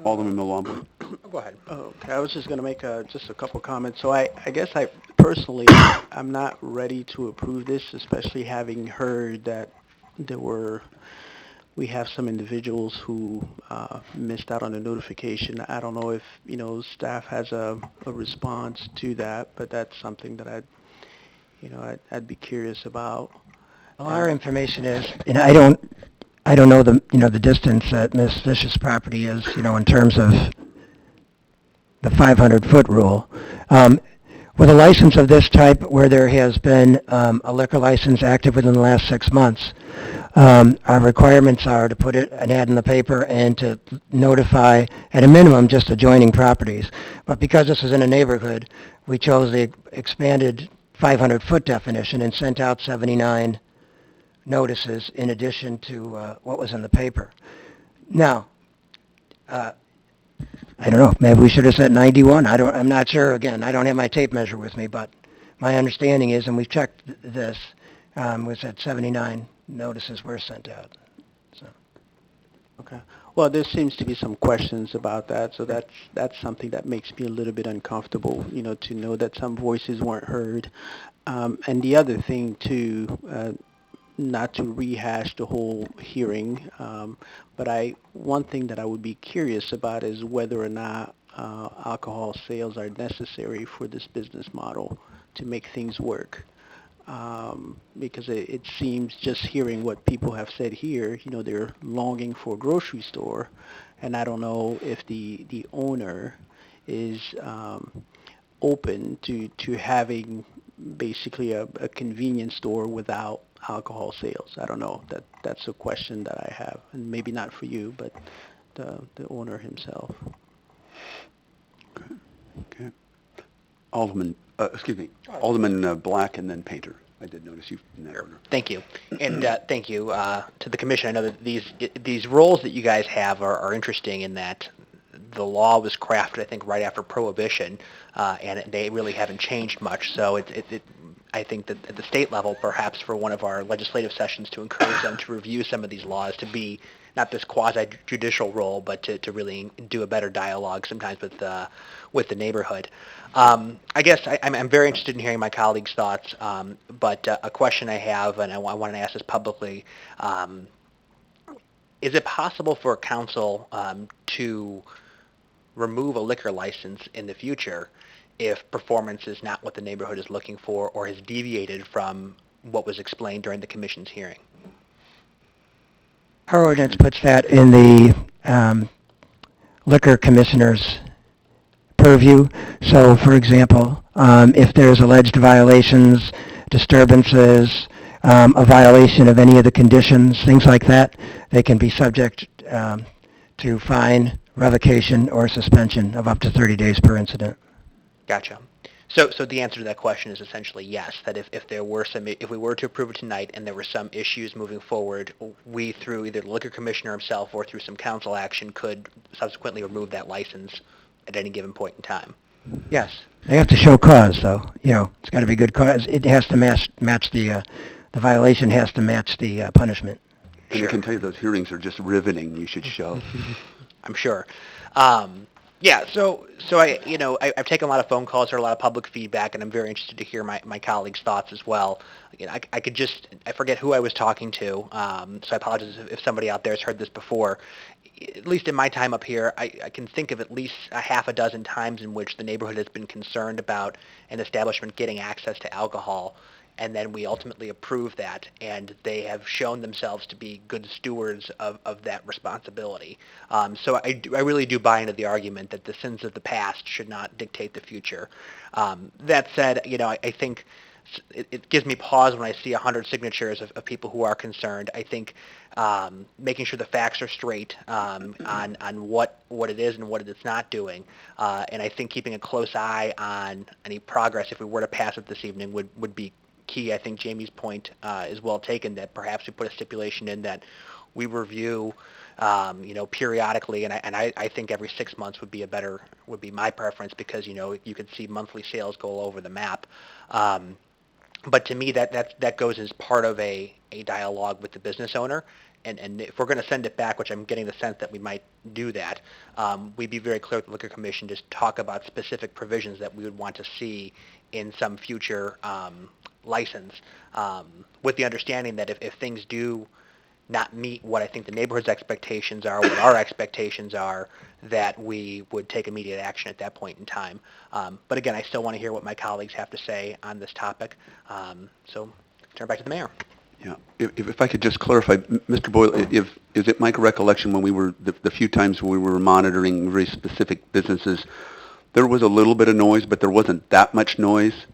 Alderman Millambo. Go ahead. Okay, I was just going to make just a couple comments. So I guess I personally, I'm not ready to approve this, especially having heard that we have some individuals who missed out on the notification. I don't know if, staff has a response to that, but that's something that I'd be curious about. Well, our information is, I don't know the distance that Ms. Fish's property is, in terms of the 500-foot rule. With a license of this type, where there has been a liquor license active within the last 6 months, our requirements are to put an ad in the paper and to notify, at a minimum, just adjoining properties. But because this is in a neighborhood, we chose the expanded 500-foot definition and sent out 79 notices in addition to what was in the paper. Now, I don't know, maybe we should have said 91. I'm not sure. Again, I don't have my tape measure with me, but my understanding is, and we've checked this, was that 79 notices were sent out. So. Okay. Well, there seems to be some questions about that, so that's something that makes me a little bit uncomfortable, to know that some voices weren't heard. And the other thing, too, not to rehash the whole hearing, but one thing that I would be curious about is whether or not alcohol sales are necessary for this business model to make things work. Because it seems, just hearing what people have said here, they're longing for a grocery store, and I don't know if the owner is open to having basically a convenience store without alcohol sales. I don't know. That's a question that I have, and maybe not for you, but the owner himself. Okay. Alderman Black and then Painter. I did notice you in that order. Thank you. And thank you to the commission. I know that these roles that you guys have are interesting in that the law was crafted, I think, right after Prohibition, and they really haven't changed much. So I think that at the state level, perhaps for one of our legislative sessions to encourage them to review some of these laws to be not this quasi-judicial role, but to really do a better dialogue sometimes with the neighborhood. I guess I'm very interested in hearing my colleagues' thoughts, but a question I have, and I want to ask this publicly, is it possible for council to remove a liquor license in the future if performance is not what the neighborhood is looking for or has deviated from what was explained during the commission's hearing? Our ordinance puts that in the liquor commissioner's purview. So, for example, if there's alleged violations, disturbances, a violation of any of the conditions, things like that, they can be subject to fine, revocation, or suspension of up to 30 days per incident. Gotcha. So the answer to that question is essentially yes, that if there were if we were to approve it tonight and there were some issues moving forward, we, through either the liquor commissioner himself or through some council action, could subsequently remove that license at any given point in time. Yes. They have to show cause, though. It's got to be good cause. It has to match the violation has to match the punishment. And I can tell you those hearings are just riveting. You should show. I'm sure. Yeah, so I've taken a lot of phone calls, heard a lot of public feedback, and I'm very interested to hear my colleagues' thoughts as well. I forget who I was talking to, so I apologize if somebody out there has heard this before. At least in my time up here, I can think of at least a half a dozen times in which the neighborhood has been concerned about an establishment getting access to alcohol, and then we ultimately approve that, and they have shown themselves to be good stewards of that responsibility. So I really do buy into the argument that the sins of the past should not dictate the future. That said, I think it gives me pause when I see 100 signatures of people who are concerned. I think making sure the facts are straight on what it is and what it is not doing, and I think keeping a close eye on any progress if we were to pass it this evening would be key. I think Jamie's point is well taken, that perhaps we put a stipulation in that we review periodically, and I think every 6 months would be my preference, because you could see monthly sales go all over the map. But to me, that goes as part of a dialogue with the business owner. And if we're going to send it back, which I'm getting the sense that we might do that, we'd be very clear with the Liquor Commission, just talk about specific provisions that we would want to see in some future license, with the understanding that if things do not meet what I think the neighborhood's expectations are, what our expectations are, that we would take immediate action at that point in time. But again, I still want to hear what my colleagues have to say on this topic. So turn it back to the mayor. Yeah. If I could just clarify, Mr. Boyle, is it my recollection when we were, the few times when we were monitoring very specific businesses, there was a little bit of noise, but there wasn't that much noise?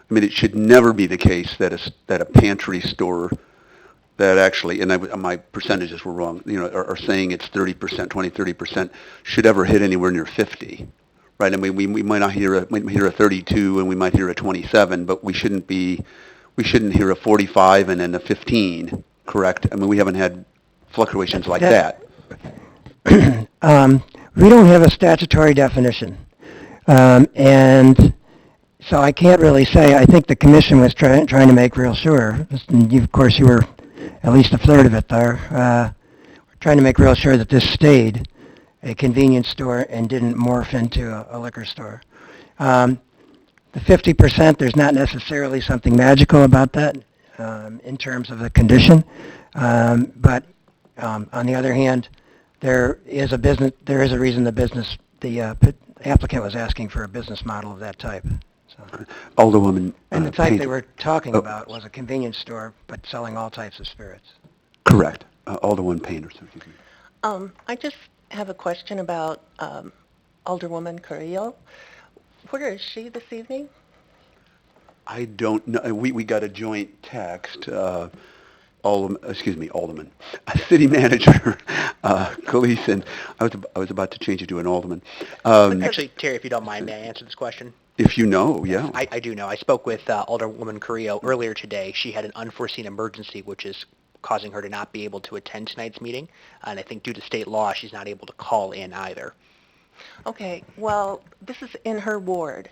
I mean, it should never be the case that a pantry store that actually, and my percentages were wrong, are saying it's 30%, 30%, should ever hit anywhere near 50, right? I mean, we might not hear a 32 and we might hear a 27, but we shouldn't hear a 45 and then a 15, correct? I mean, we haven't had fluctuations like that. We don't have a statutory definition. And so I can't really say. I think the commission was trying to make real sure. And of course, you were at least a third of it there. We're trying to make real sure that this stayed a convenience store and didn't morph into a liquor store. The 50%, there's not necessarily something magical about that in terms of the condition. But on the other hand, there is a reason the applicant was asking for a business model of that type. So. Alderwoman. And the type they were talking about was a convenience store, but selling all types of spirits. Correct. Alderwoman Painter. I just have a question about Alderwoman Carrillo. Where is she this evening? I don't know. We got a joint text. Alderman. City Manager Gleason. I was about to change it to an alderman. Actually, Terry, if you don't mind, may I answer this question? If you know, yeah. I do know. I spoke with Alderwoman Carrillo earlier today. She had an unforeseen emergency, which is causing her to not be able to attend tonight's meeting. And I think due to state law, she's not able to call in either. Okay, well, this is in her ward,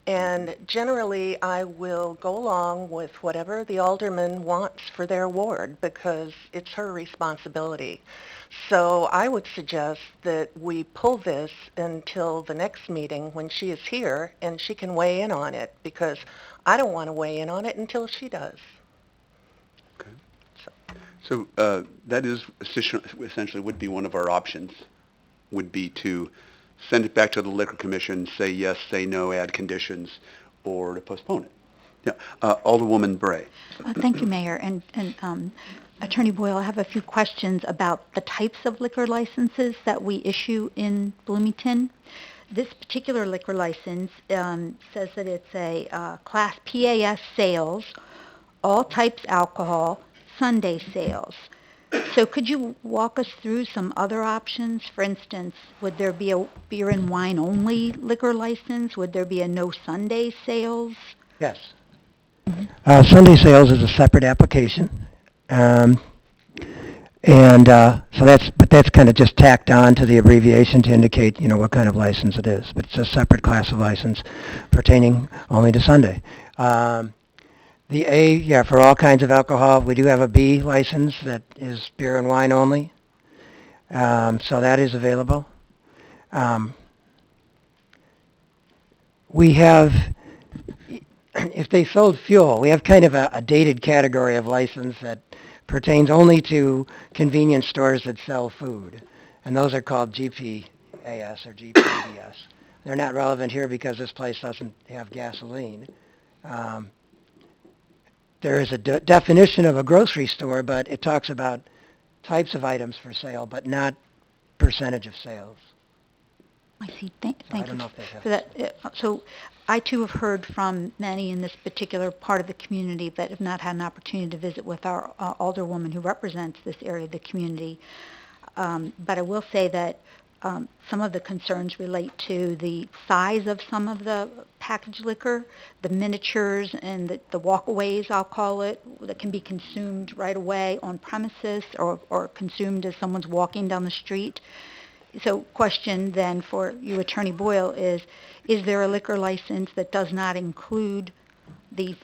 and generally I will go along with whatever the alderman wants for their ward because it's her responsibility. So I would suggest that we pull this until the next meeting when she is here and she can weigh in on it because I don't want to weigh in on it until she does. So that is essentially would be one of our options, would be to send it back to the Liquor Commission, say yes, say no, add conditions, or to postpone it. Yeah, Alderwoman Bray. Thank you, Mayor. And Attorney Boyle, I have a few questions about the types of liquor licenses that we issue in Bloomington. This particular liquor license says that it's a Class PAS sales, all types alcohol, Sunday sales. So could you walk us through some other options? For instance, would there be a beer and wine only liquor license? Would there be a no Sunday sales? Yes. Sunday sales is a separate application. Um, and but that's kind of just tacked on to the abbreviation to indicate, what kind of license it is. But it's a separate class of license pertaining only to Sunday. The A, yeah, for all kinds of alcohol. We do have a B license that is beer and wine only. So that is available. Um, we have, if they sold fuel, we have kind of a dated category of license that pertains only to convenience stores that sell food. And those are called GPAS or GPDS. They're not relevant here because this place doesn't have gasoline. Um, there is a definition of a grocery store, but it talks about types of items for sale, but not percentage of sales. I see. Thank I you don't know if that for that. So I too have heard from many in this particular part of the community that have not had an opportunity to visit with our alderwoman who represents this area of the community. But I will say that some of the concerns relate to the size of some of the packaged liquor, the miniatures and the walkaways, I'll call it, that can be consumed right away on premises or consumed as someone's walking down the street. So question then for you, Attorney Boyle, is there a liquor license that does not include the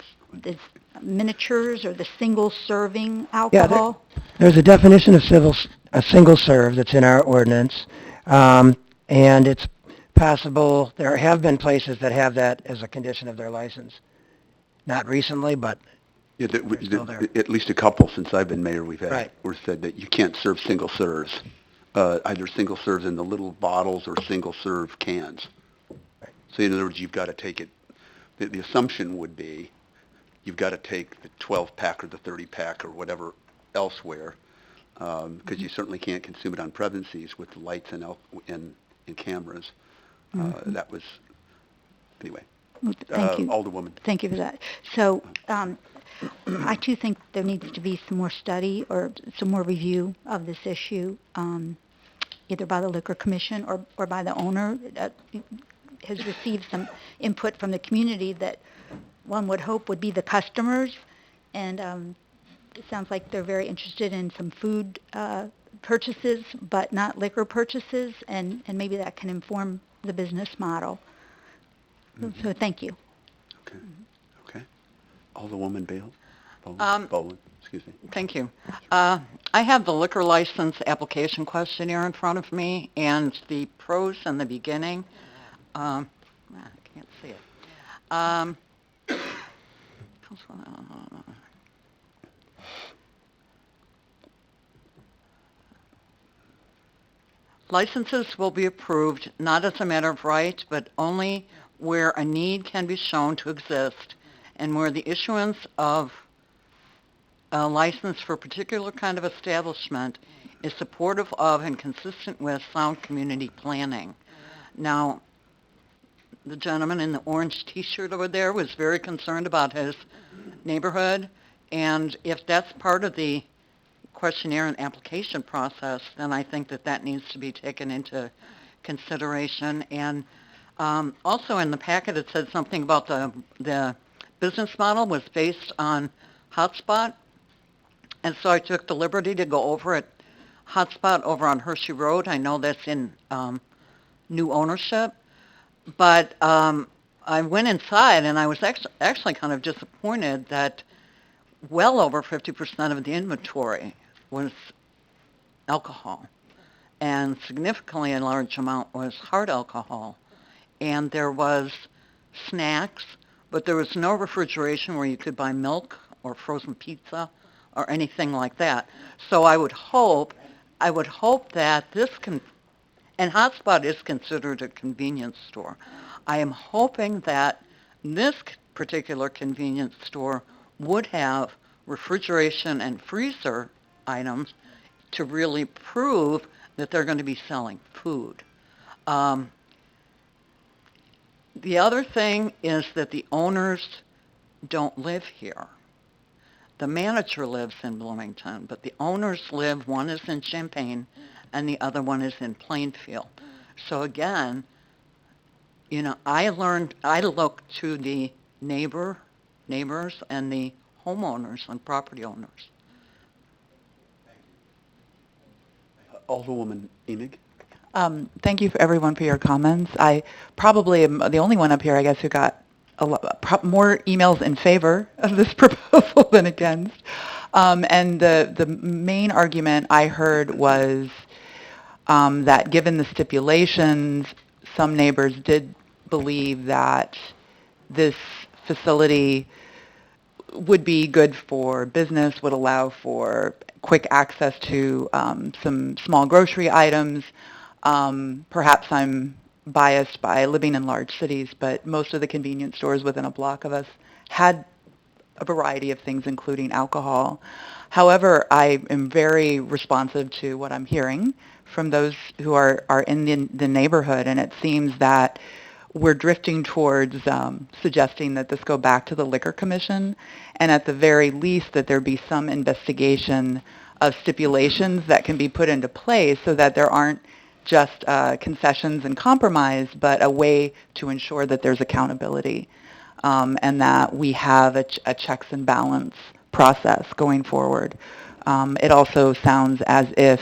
miniatures or the single serving Yeah, alcohol? there's a definition of a single serve that's in our ordinance, and it's possible, there have been places that have that as a condition of their license. Not recently, but Yeah, they're still there. at least a couple since I've been mayor, we've had, Right. were said that you can't serve single serves, either single serves in the little bottles or single serve cans. So in other words, you've got to take it, the assumption would be, you've got to take the 12-pack or the 30-pack or whatever elsewhere, because you certainly can't consume it on premises with the lights and cameras. That was, anyway. Thank you. Alderwoman. Thank you for that. So I too think there needs to be some more study or some more review of this issue, either by the Liquor Commission or by the owner that has received some input from the community that one would hope would be the customers. And it sounds like they're very interested in some food purchases, but not liquor purchases, and maybe that can inform the business model. So thank you. Okay. Okay. Alderwoman Bale? Boland, excuse me. Thank you. I have the liquor license application questionnaire in front of me, and the pros in the beginning. I can't see it. Licenses will be approved not as a matter of right, but only where a need can be shown to exist and where the issuance of a license for a particular kind of establishment is supportive of and consistent with sound community planning. Now, the gentleman in the orange t-shirt over there was very concerned about his neighborhood, and if that's part of the questionnaire and application process, then I think that needs to be taken into consideration. And also in the packet, it said something about the business model was based on hotspot. And so I took the liberty to go over at Hotspot over on Hershey Road. I know that's in new ownership. But I went inside and I was actually kind of disappointed that well over 50% of the inventory was alcohol, and significantly a large amount was hard alcohol. And there was snacks, but there was no refrigeration where you could buy milk or frozen pizza or anything like that. So I would hope that and Hotspot is considered a convenience store. I am hoping that this particular convenience store would have refrigeration and freezer items to really prove that they're going to be selling food. Um, the other thing is that the owners don't live here. The manager lives in Bloomington, but the owners live, one is in Champaign and the other one is in Plainfield. So again, I look to the neighbors and the homeowners and property owners. Alderwoman Emig? Thank you for everyone for your comments. I probably am the only one up here, I guess, who got more emails in favor of this proposal than against. And the main argument I heard was that given the stipulations, some neighbors did believe that this facility would be good for business, would allow for quick access to some small grocery items. Perhaps I'm biased by living in large cities, but most of the convenience stores within a block of us had a variety of things, including alcohol. However, I am very responsive to what I'm hearing from those who are in the neighborhood, and it seems that we're drifting towards suggesting that this go back to the Liquor Commission, and at the very least that there be some investigation of stipulations that can be put into place so that there aren't just concessions and compromise, but a way to ensure that there's accountability and that we have a checks and balance process going forward. It also sounds as if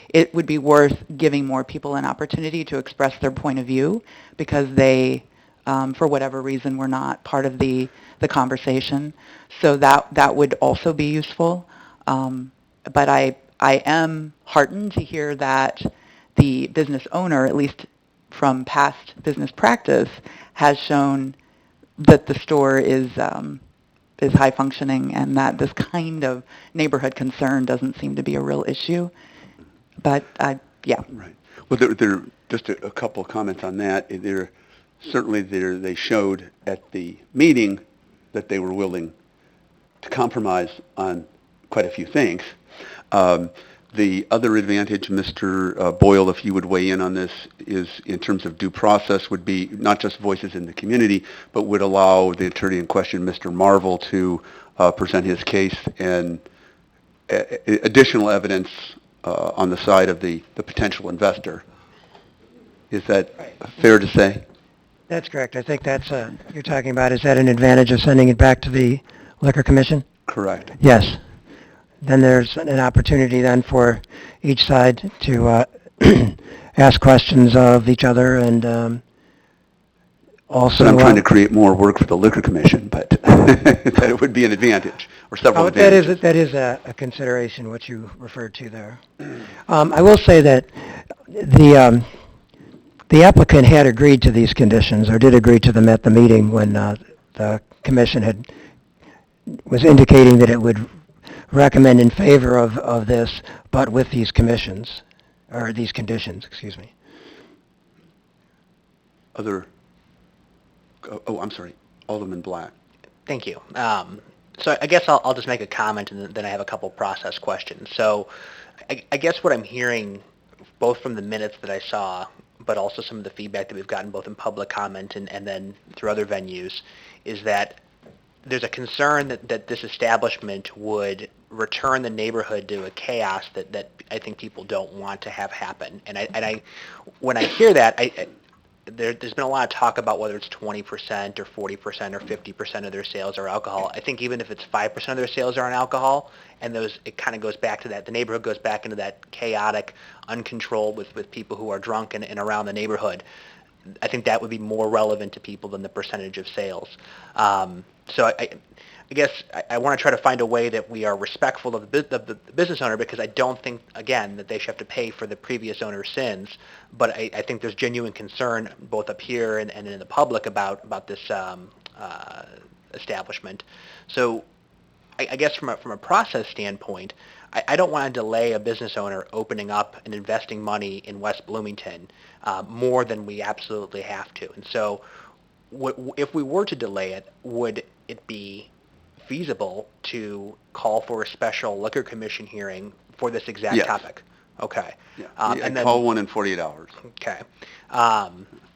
it would be worth giving more people an opportunity to express their point of view because they, for whatever reason, were not part of the conversation. So that would also be useful. But I am heartened to hear that the business owner, at least from past business practice, has shown that the store is high functioning and that this kind of neighborhood concern doesn't seem to be a real issue. But yeah. Right. Well, there just a couple of comments on that. Certainly they showed at the meeting that they were willing to compromise on quite a few things. The other advantage, Mr. Boyle, if you would weigh in on this, is in terms of due process would be not just voices in the community, but would allow the attorney in question, Mr. Marvel, to present his case and additional evidence on the side of the potential investor. Is that fair to say? That's correct. I think that's, you're talking about, is that an advantage of sending it back to the Liquor Commission? Correct. Yes. Then there's an opportunity then for each side to ask questions of each other and also... But I'm trying to create more work for the Liquor Commission, but that it would be an advantage, or several advantages. That is a consideration, what you referred to there. I will say that the applicant had agreed to these conditions, or did agree to them at the meeting when the commission was indicating that it would recommend in favor of this, but with these conditions, excuse me. Other, I'm sorry, Alderman Black. Thank you. So I guess I'll just make a comment and then I have a couple process questions. So I guess what I'm hearing, both from the minutes that I saw, but also some of the feedback that we've gotten both in public comment and then through other venues, is that there's a concern that this establishment would return the neighborhood to a chaos that I think people don't want to have happen. And I when I hear that, there's been a lot of talk about whether it's 20% or 40% or 50% of their sales are alcohol. I think even if it's 5% of their sales are on alcohol, and it kind of goes back to that, the neighborhood goes back into that chaotic, uncontrolled with people who are drunk and around the neighborhood. I think that would be more relevant to people than the percentage of sales. So I guess I want to try to find a way that we are respectful of the business owner, because I don't think, again, that they should have to pay for the previous owner's sins. But I think there's genuine concern both up here and in the public about this establishment. So I guess from a process standpoint, I don't want to delay a business owner opening up and investing money in West Bloomington more than we absolutely have to. And so if we were to delay it, would it be feasible to call for a special liquor commission hearing for this exact Yes. topic? Okay. Yeah. And then, Call one in 48 hours. okay.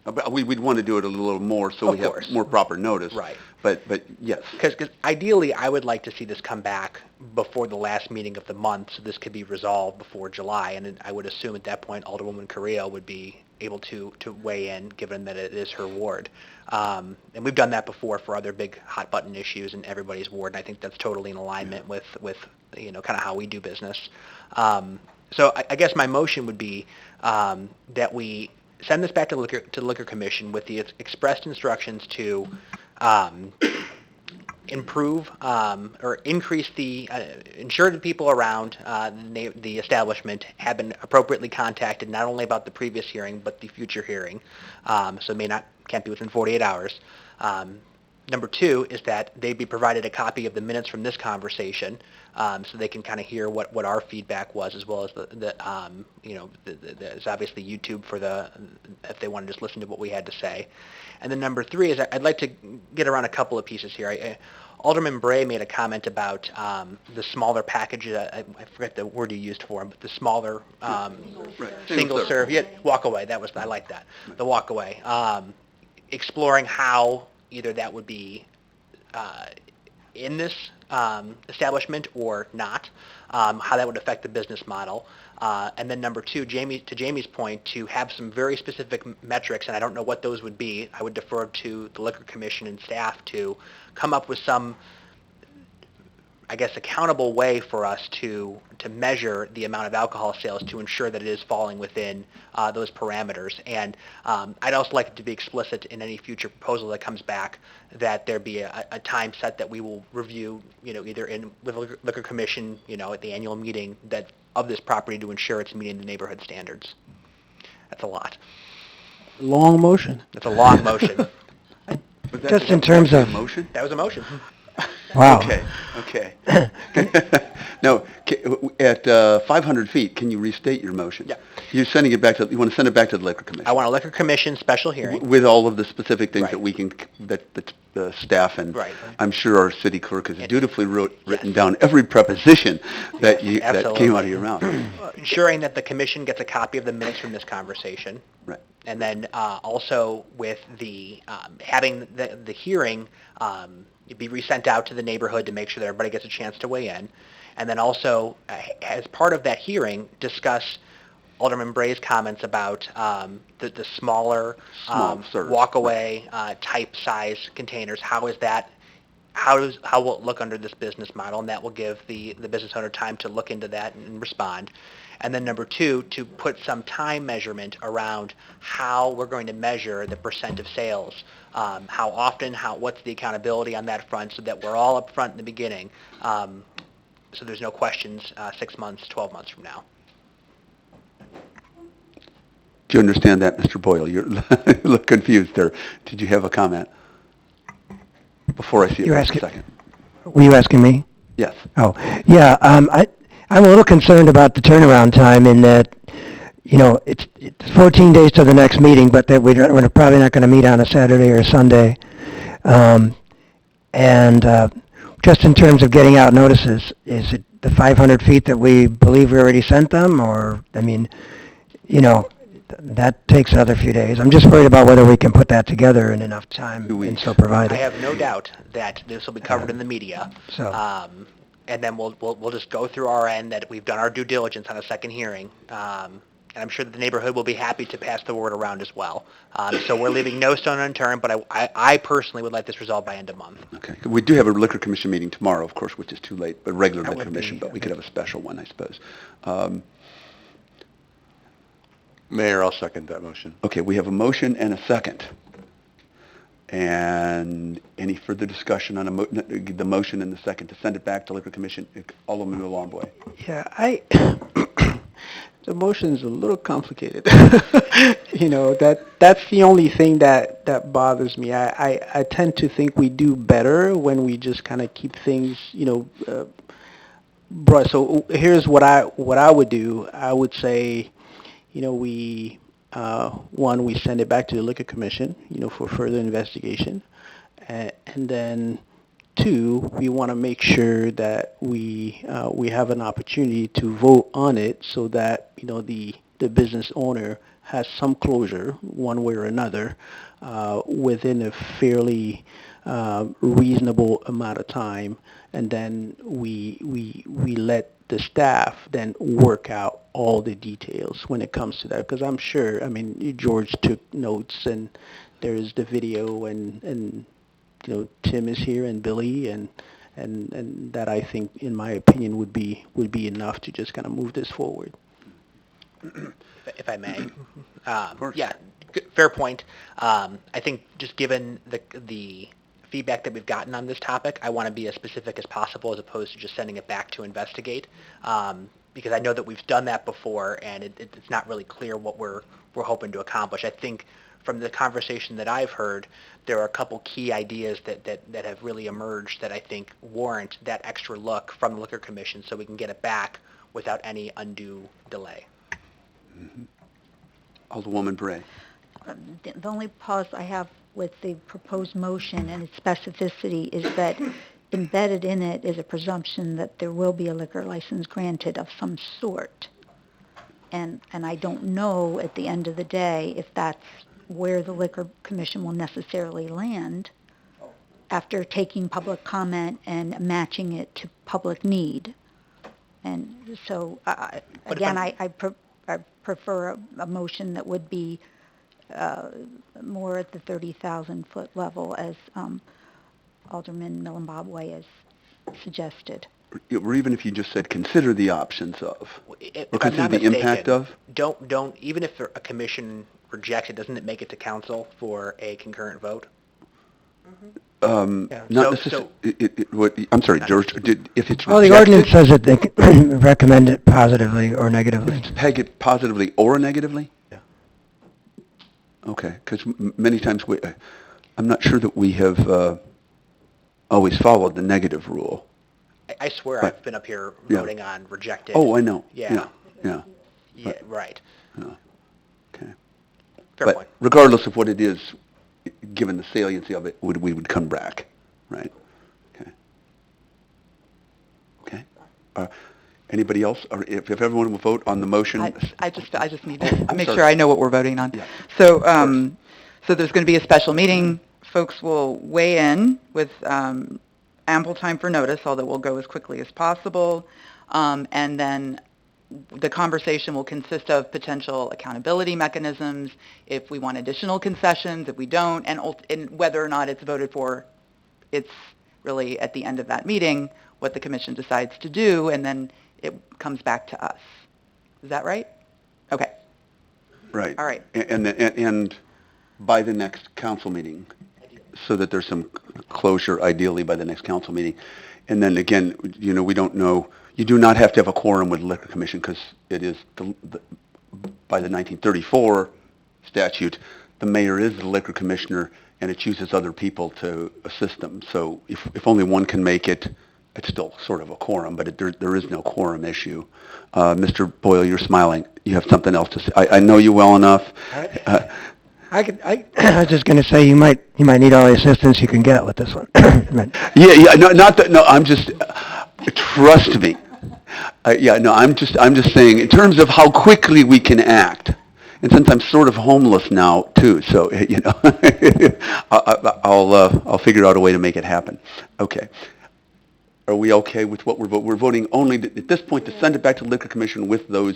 But we'd want to do it a little more so we have more proper notice. Right. But yes. Because ideally, I would like to see this come back before the last meeting of the month, so this could be resolved before July. And I would assume at that point, Alderwoman Carrillo would be able to weigh in, given that it is her ward. And we've done that before for other big hot button issues in everybody's ward, and I think that's totally in alignment with kind of how we do business. So I guess my motion would be that we send this back to the Liquor Commission with the expressed instructions to improve or increase the ensure that people around the establishment have been appropriately contacted, not only about the previous hearing but the future hearing. So can't be within 48 hours. Number two is that they be provided a copy of the minutes from this conversation, so they can kind of hear what our feedback was, as well as there's obviously YouTube if they want to just listen to what we had to say. And then number three is I'd like to get around a couple of pieces here. Alderman Bray made a comment about the smaller packages. I forget the word you used for them, but the smaller single serve. Yeah, walk away. I like that. The walk away. Exploring how either that would be in this establishment or not, how that would affect the business model. And then number two, to Jamie's point, to have some very specific metrics, and I don't know what those would be. I would defer to the Liquor Commission and staff to come up with some, I guess, accountable way for us to measure the amount of alcohol sales to ensure that it is falling within those parameters. And I'd also like it to be explicit in any future proposal that comes back that there be a time set that we will review, either with the Liquor Commission, at the annual meeting of this property to ensure it's meeting the neighborhood standards. That's a lot. Long motion. That's a long motion. Just in terms of... motion? That was a motion. Wow. Okay. No, at 500 feet, can you restate your motion? Yeah. You want to send it back to the Liquor Commission? I want a Liquor Commission special hearing. With all of the specific things that the staff and I'm sure our city clerk has dutifully written down every preposition that came out of your mouth. Ensuring that the commission gets a copy of the minutes from this conversation. Right. And then also with the having the hearing be resent out to the neighborhood to make sure that everybody gets a chance to weigh in. And then also, as part of that hearing, discuss Alderman Bray's comments about the smaller walk-away type size containers. How will it look under this business model? And that will give the business owner time to look into that and respond. And then number two, to put some time measurement around how we're going to measure the percent of sales. How often, what's the accountability on that front, so that we're all up front in the beginning, so there's no questions 6 months, 12 months from now. Do you understand that, Mr. Boyle? You look confused there. Did you have a comment? Before I see it for a second. Were you asking me? Yes. Oh, yeah. I'm a little concerned about the turnaround time in that, it's 14 days to the next meeting, but that we're probably not going to meet on a Saturday or a Sunday. Just in terms of getting out notices, is it the 500 feet that we believe we already sent them? Or, that takes another few days. I'm just worried about whether we can put that together in enough time and still provide it. I have no doubt that this will be covered in the media. And then we'll just go through our end that we've done our due diligence on a second hearing. I'm sure that the neighborhood will be happy to pass the word around as well. So we're leaving no stone unturned, but I personally would like this resolved by end of month. Okay. We do have a liquor commission meeting tomorrow, of course, which is too late, but regular That liquor would commission, be, but we could have a special one, I suppose. Mayor, I'll second that motion. Okay, we have a motion and a second. And any further discussion on the motion and the second to send it back to liquor commission? Alderman Long-Boy. yeah, the motion's a little complicated. That's the only thing that bothers me. I tend to think we do better when we just kind of keep things, broad. So here's what I would do. I would say, we we send it back to the liquor commission, for further investigation, and then two, we want to make sure that we have an opportunity to vote on it so that the business owner has some closure one way or another within a fairly reasonable amount of time, and then we let the staff then work out all the details when it comes to that. Because I'm sure, I mean, George took notes, and there's the video, and Tim is here, and Billy, and that, I think, in my opinion, would be enough to just kind of move this forward. If I may. Yeah, fair point. I think just given the feedback that we've gotten on this topic, I want to be as specific as possible as opposed to just sending it back to investigate. Because I know that we've done that before, and it's not really clear what we're hoping to accomplish. I think from the conversation that I've heard, there are a couple key ideas that have really emerged that I think warrant that extra look from the Liquor Commission so we can get it back without any undue delay. Alderwoman Bray. The only pause I have with the proposed motion and its specificity is that embedded in it is a presumption that there will be a liquor license granted of some sort. And I don't know at the end of the day if that's where the Liquor Commission will necessarily land after taking public comment and matching it to public need. And so, again, I prefer a motion that would be more at the 30,000-foot level, as Alderman Millenbobway has suggested. Or even if you just said, consider the options of, If or I'm consider not the mistaken, impact of. Don't even if a commission rejects it, doesn't it make it to council for a concurrent vote? Not So- necessarily, I'm sorry, George, if it's Well, the rejected, ordinance says that they can recommend it positively or negatively. peg it positively or negatively? Yeah. Okay, because many times I'm not sure that we have always followed the negative rule. I swear Right. I've been up here Yeah. voting on rejected. Oh, I know. Yeah. Yeah. Yeah, right. Okay. Fair But point. regardless of what it is, given the saliency of it, we would come back, right? Okay. Okay. Anybody else? Or if everyone will vote on the motion? I just need to make sure I know what we're voting on. Yeah. So, so there's going to be a special meeting. Folks will weigh in with ample time for notice, although we'll go as quickly as possible. And then the conversation will consist of potential accountability mechanisms, if we want additional concessions, if we don't, and whether or not it's voted for. It's really at the end of that meeting what the commission decides to do, and then it comes back to us. Is that right? Okay. Right. All right. And by the next council meeting, so that there's some closure, ideally by the next council meeting. And then again, we don't know, you do not have to have a quorum with the Liquor Commission because it is, by the 1934 statute, the mayor is the liquor commissioner and it chooses other people to assist them. So if only one can make it, it's still sort of a quorum, but there is no quorum issue. Mr. Boyle, you're smiling. You have something else to say. I know you well enough. I was just going to say you might need all the assistance you can get with this one. Yeah, no, not that, no, I'm just, trust me. I'm just saying, in terms of how quickly we can act, and since I'm sort of homeless now, too, so, I'll figure out a way to make it happen. Okay. Are we okay with what we're voting? We're voting only, at this point, to send it back to the Liquor Commission with those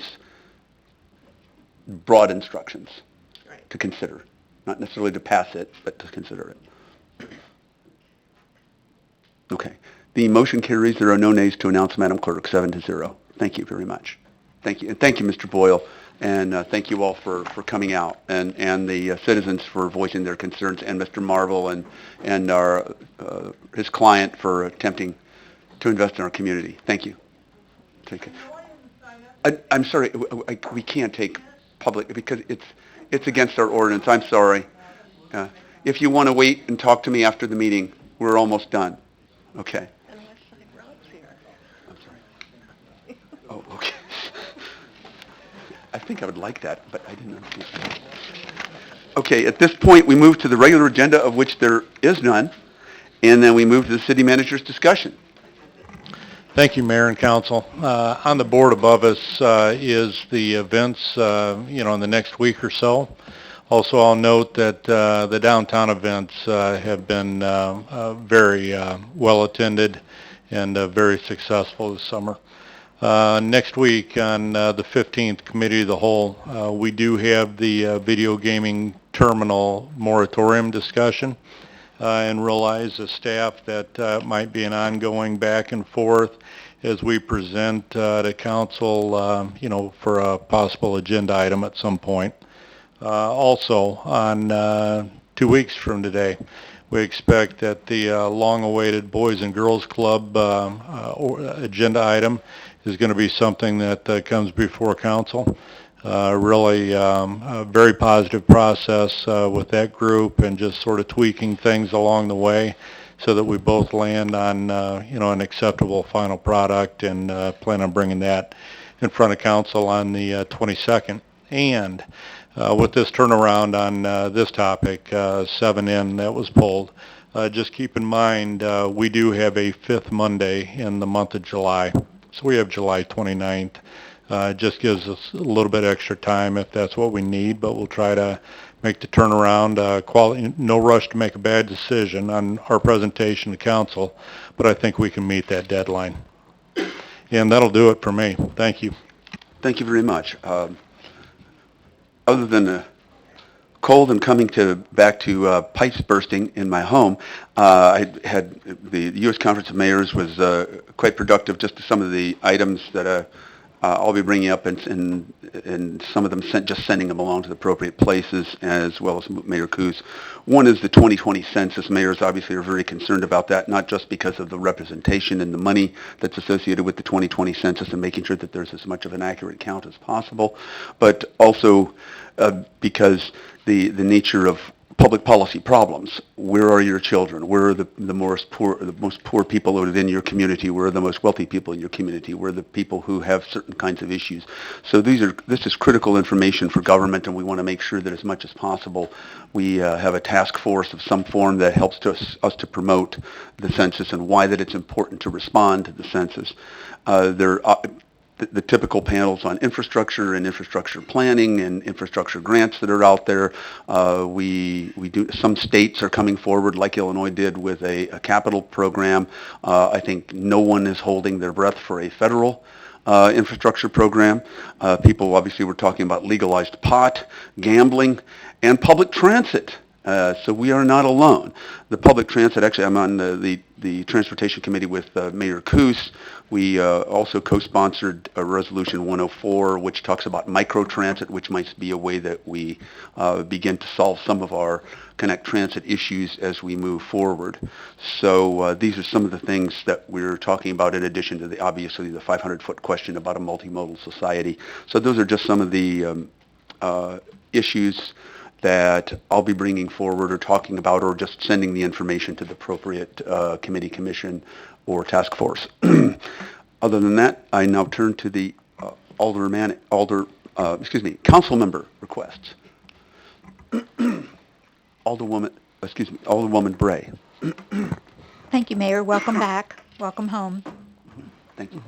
broad instructions to consider. Not necessarily to pass it, but to consider it. Okay. The motion carries. There are no nays to announce, Madam Clerk, 7-0. Thank you very much. Thank you. And thank you, Mr. Boyle. And thank you all for coming out, and the citizens for voicing their concerns, and Mr. Marvel and our his client for attempting to invest in our community. Thank you. Take it. I'm sorry, we can't take public because it's against our ordinance. I'm sorry. If you want to wait and talk to me after the meeting, we're almost done. Okay. I'm sorry. Oh, okay. I think I would like that, but I didn't understand. Okay, at this point, we move to the regular agenda, of which there is none, and then we move to the city manager's discussion. Thank you, Mayor and Council. On the board above us is the events, in the next week or so. Also, I'll note that the downtown events have been very well attended and very successful this summer. Next week on the 15th Committee of the Whole, we do have the video gaming terminal moratorium discussion. And realize as staff that might be an ongoing back and forth as we present to council, for a possible agenda item at some point. Also, on 2 weeks from today, we expect that the long-awaited Boys and Girls Club agenda item is going to be something that comes before council. Really a very positive process with that group and just sort of tweaking things along the way so that we both land on, an acceptable final product and plan on bringing that in front of council on the 22nd. And with this turnaround on this topic, 7N that was pulled, just keep in mind we do have a fifth Monday in the month of July. So we have July 29th. It just gives us a little bit extra time if that's what we need, but we'll try to make the turnaround. No rush to make a bad decision on our presentation to council, but I think we can meet that deadline. And that'll do it for me. Thank you. Thank you very much. Other than the cold and coming back to pipes bursting in my home, I had the U.S. Conference of Mayors was quite productive. Just some of the items that I'll be bringing up, and some of them just sending them along to the appropriate places, as well as Mayor Coos. One is the 2020 census. Mayors obviously are very concerned about that, not just because of the representation and the money that's associated with the 2020 census and making sure that there's as much of an accurate count as possible, but also because the nature of public policy problems. Where are your children? Where are the most poor people within your community? Where are the most wealthy people in your community? Where are the people who have certain kinds of issues? So this is critical information for government, and we want to make sure that as much as possible we have a task force of some form that helps us to promote the census and why that it's important to respond to the census. The typical panels on infrastructure and infrastructure planning and infrastructure grants that are out there. Some states are coming forward, like Illinois did, with a capital program. I think no one is holding their breath for a federal infrastructure program. People obviously were talking about legalized pot, gambling, and public transit. So we are not alone. The public transit, actually, I'm on the Transportation Committee with Mayor Coos. We also co-sponsored a Resolution 104, which talks about microtransit, which might be a way that we begin to solve some of our Connect Transit issues as we move forward. So these are some of the things that we're talking about in addition to obviously the 500-foot question about a multimodal society. So those are just some of the issues that I'll be bringing forward or talking about or just sending the information to the appropriate committee, commission, or task force. Other than that, I now turn to the council member requests. Alderwoman Bray. Thank you, Mayor. Welcome back. Welcome home. Thank you.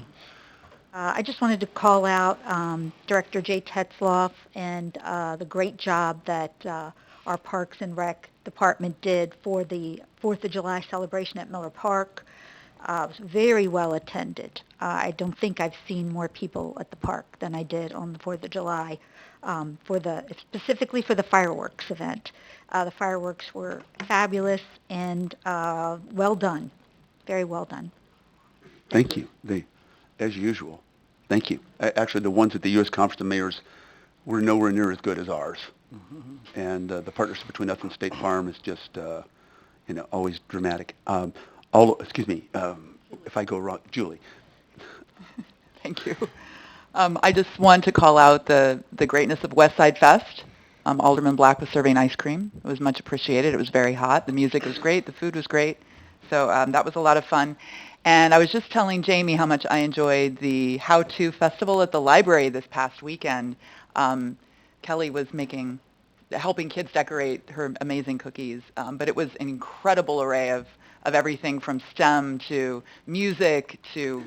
I just wanted to call out Director Jay Tetzloff and the great job that our Parks and Rec department did for the 4th of July celebration at Miller Park. Very well attended. I don't think I've seen more people at the park than I did on the 4th of July, specifically for the fireworks event. The fireworks were fabulous and well done, very well done. Thank you. As usual. Thank you. Actually, the ones at the U.S. Conference of Mayors were nowhere near as good as ours. And the partnership between us and State Farm is just, always dramatic. Excuse me, if I go wrong, Julie. Thank you. I just want to call out the greatness of West Side Fest. Alderman Black was serving ice cream. It was much appreciated. It was very hot. The music was great. The food was great. So that was a lot of fun. And I was just telling Jamie how much I enjoyed the How To Festival at the library this past weekend. Kelly was helping kids decorate her amazing cookies. But it was an incredible array of everything from STEM to music to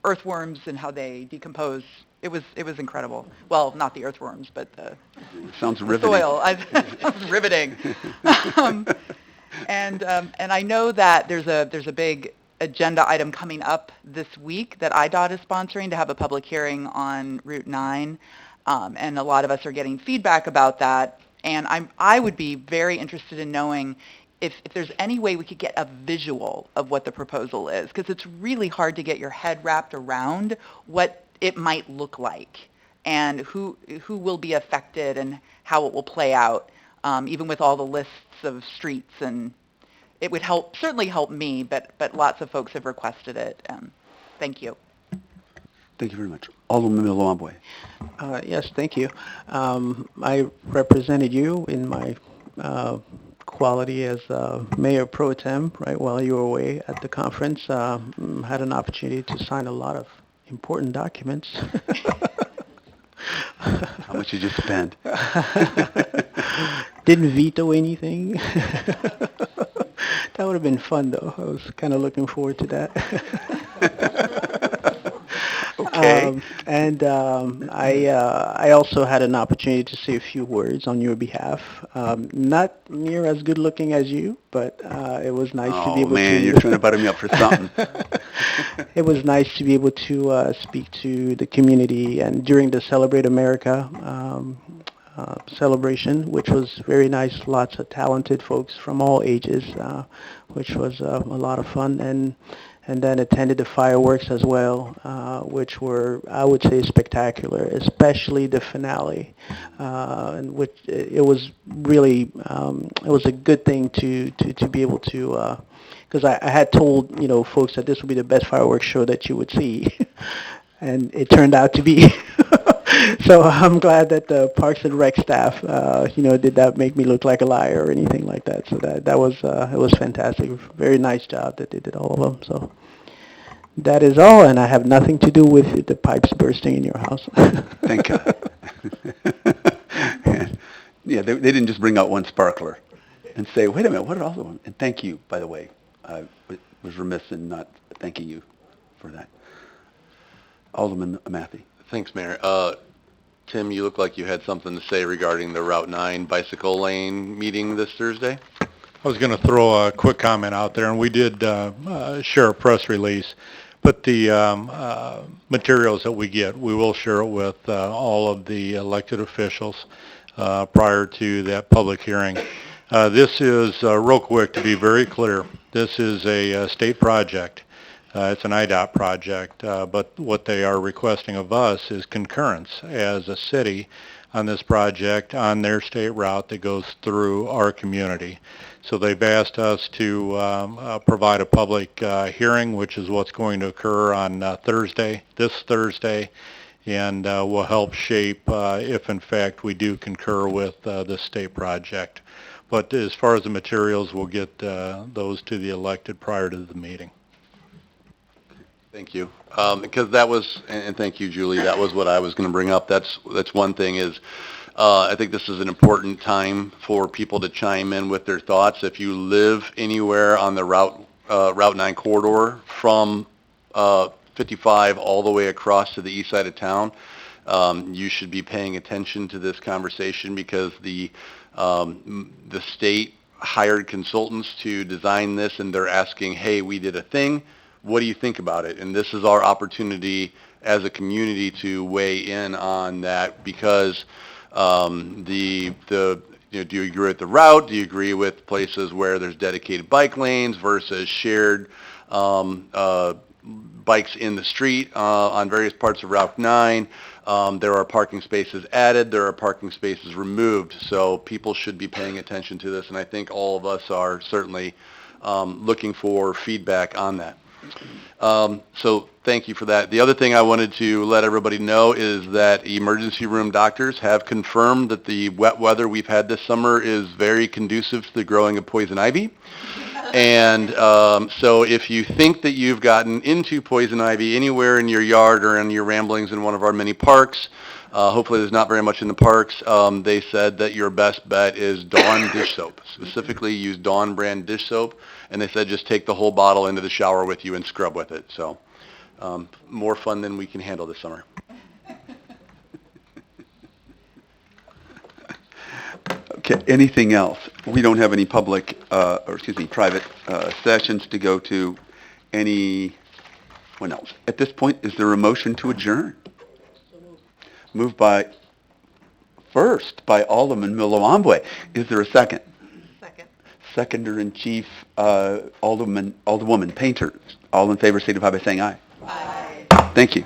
earthworms and how they decompose. It was incredible. Well, not the earthworms, but Sounds the riveting. soil. It was riveting. And I know that there's a big agenda item coming up this week that IDOT is sponsoring to have a public hearing on Route 9, and a lot of us are getting feedback about that. And I would be very interested in knowing if there's any way we could get a visual of what the proposal is, because it's really hard to get your head wrapped around what it might look like and who will be affected and how it will play out, even with all the lists of streets. And it would certainly help me, but lots of folks have requested it. Thank you. Thank you very much. Alderman Milwauboy. Yes, thank you. I represented you in my quality as Mayor Pro Tem, right, while you were away at the conference. Had an opportunity to sign a lot of important documents. How much did you spend? Didn't veto anything. That would have been fun, though. I was kind of looking forward to that. Okay. I also had an opportunity to say a few words on your behalf. Not near as good looking as you, but it was nice to be Oh, able man, to. you're trying to butter me up for something. It was nice to be able to speak to the community and during the Celebrate America celebration, which was very nice. Lots of talented folks from all ages, which was a lot of fun. And then attended the fireworks as well, which were, I would say, spectacular, especially the finale, and which it was really, it was a good thing to be able to, because I had told, folks that this would be the best fireworks show that you would see, and it turned out to be. So I'm glad that the Parks and Rec staff, did not make me look like a liar or anything like that. So that was it was fantastic. Very nice job that they did, all of them. So that is all, and I have nothing to do with the pipes bursting in your house. Thank God. Yeah, they didn't just bring out one sparkler and say, wait a minute, what are all of them? And thank you, by the way. I was remiss in not thanking you for that. Alderman Matthey. Thanks, Mayor. Tim, you look like you had something to say regarding the Route 9 bicycle lane meeting this Thursday. I was going to throw a quick comment out there, and we did share a press release, but the materials that we get, we will share it with all of the elected officials prior to that public hearing. This is, real quick, to be very clear, this is a state project. It's an IDOT project, but what they are requesting of us is concurrence as a city on this project on their state route that goes through our community. So they've asked us to provide a public hearing, which is what's going to occur on this Thursday, and will help shape if in fact we do concur with this state project. But as far as the materials, we'll get those to the elected prior to the meeting. Thank you. Because that was, and thank you, Julie, that was what I was going to bring up. That's one thing is, I think this is an important time for people to chime in with their thoughts. If you live anywhere on the Route 9 corridor from 55 all the way across to the east side of town, you should be paying attention to this conversation because the state hired consultants to design this, and they're asking, hey, we did a thing. What do you think about it? And this is our opportunity as a community to weigh in on that, because do you agree with the route? Do you agree with places where there's dedicated bike lanes versus shared bikes in the street on various parts of Route 9? There are parking spaces added. There are parking spaces removed. So people should be paying attention to this, and I think all of us are certainly looking for feedback on that. So thank you for that. The other thing I wanted to let everybody know is that emergency room doctors have confirmed that the wet weather we've had this summer is very conducive to the growing of poison ivy. And so if you think that you've gotten into poison ivy anywhere in your yard or in your ramblings in one of our many parks, hopefully there's not very much in the parks, they said that your best bet is Dawn dish soap. Specifically use Dawn brand dish soap, and they said just take the whole bottle into the shower with you and scrub with it. So more fun than we can handle this summer. Okay, anything else? We don't have any public, private sessions to go to. Anyone else? At this point, is there a motion to adjourn? Moved first by Alderman Milloambwe. Is there a second? Second. Seconder-in-Chief, Alderwoman Painter. All in favor, signify by saying aye. Aye. Thank you.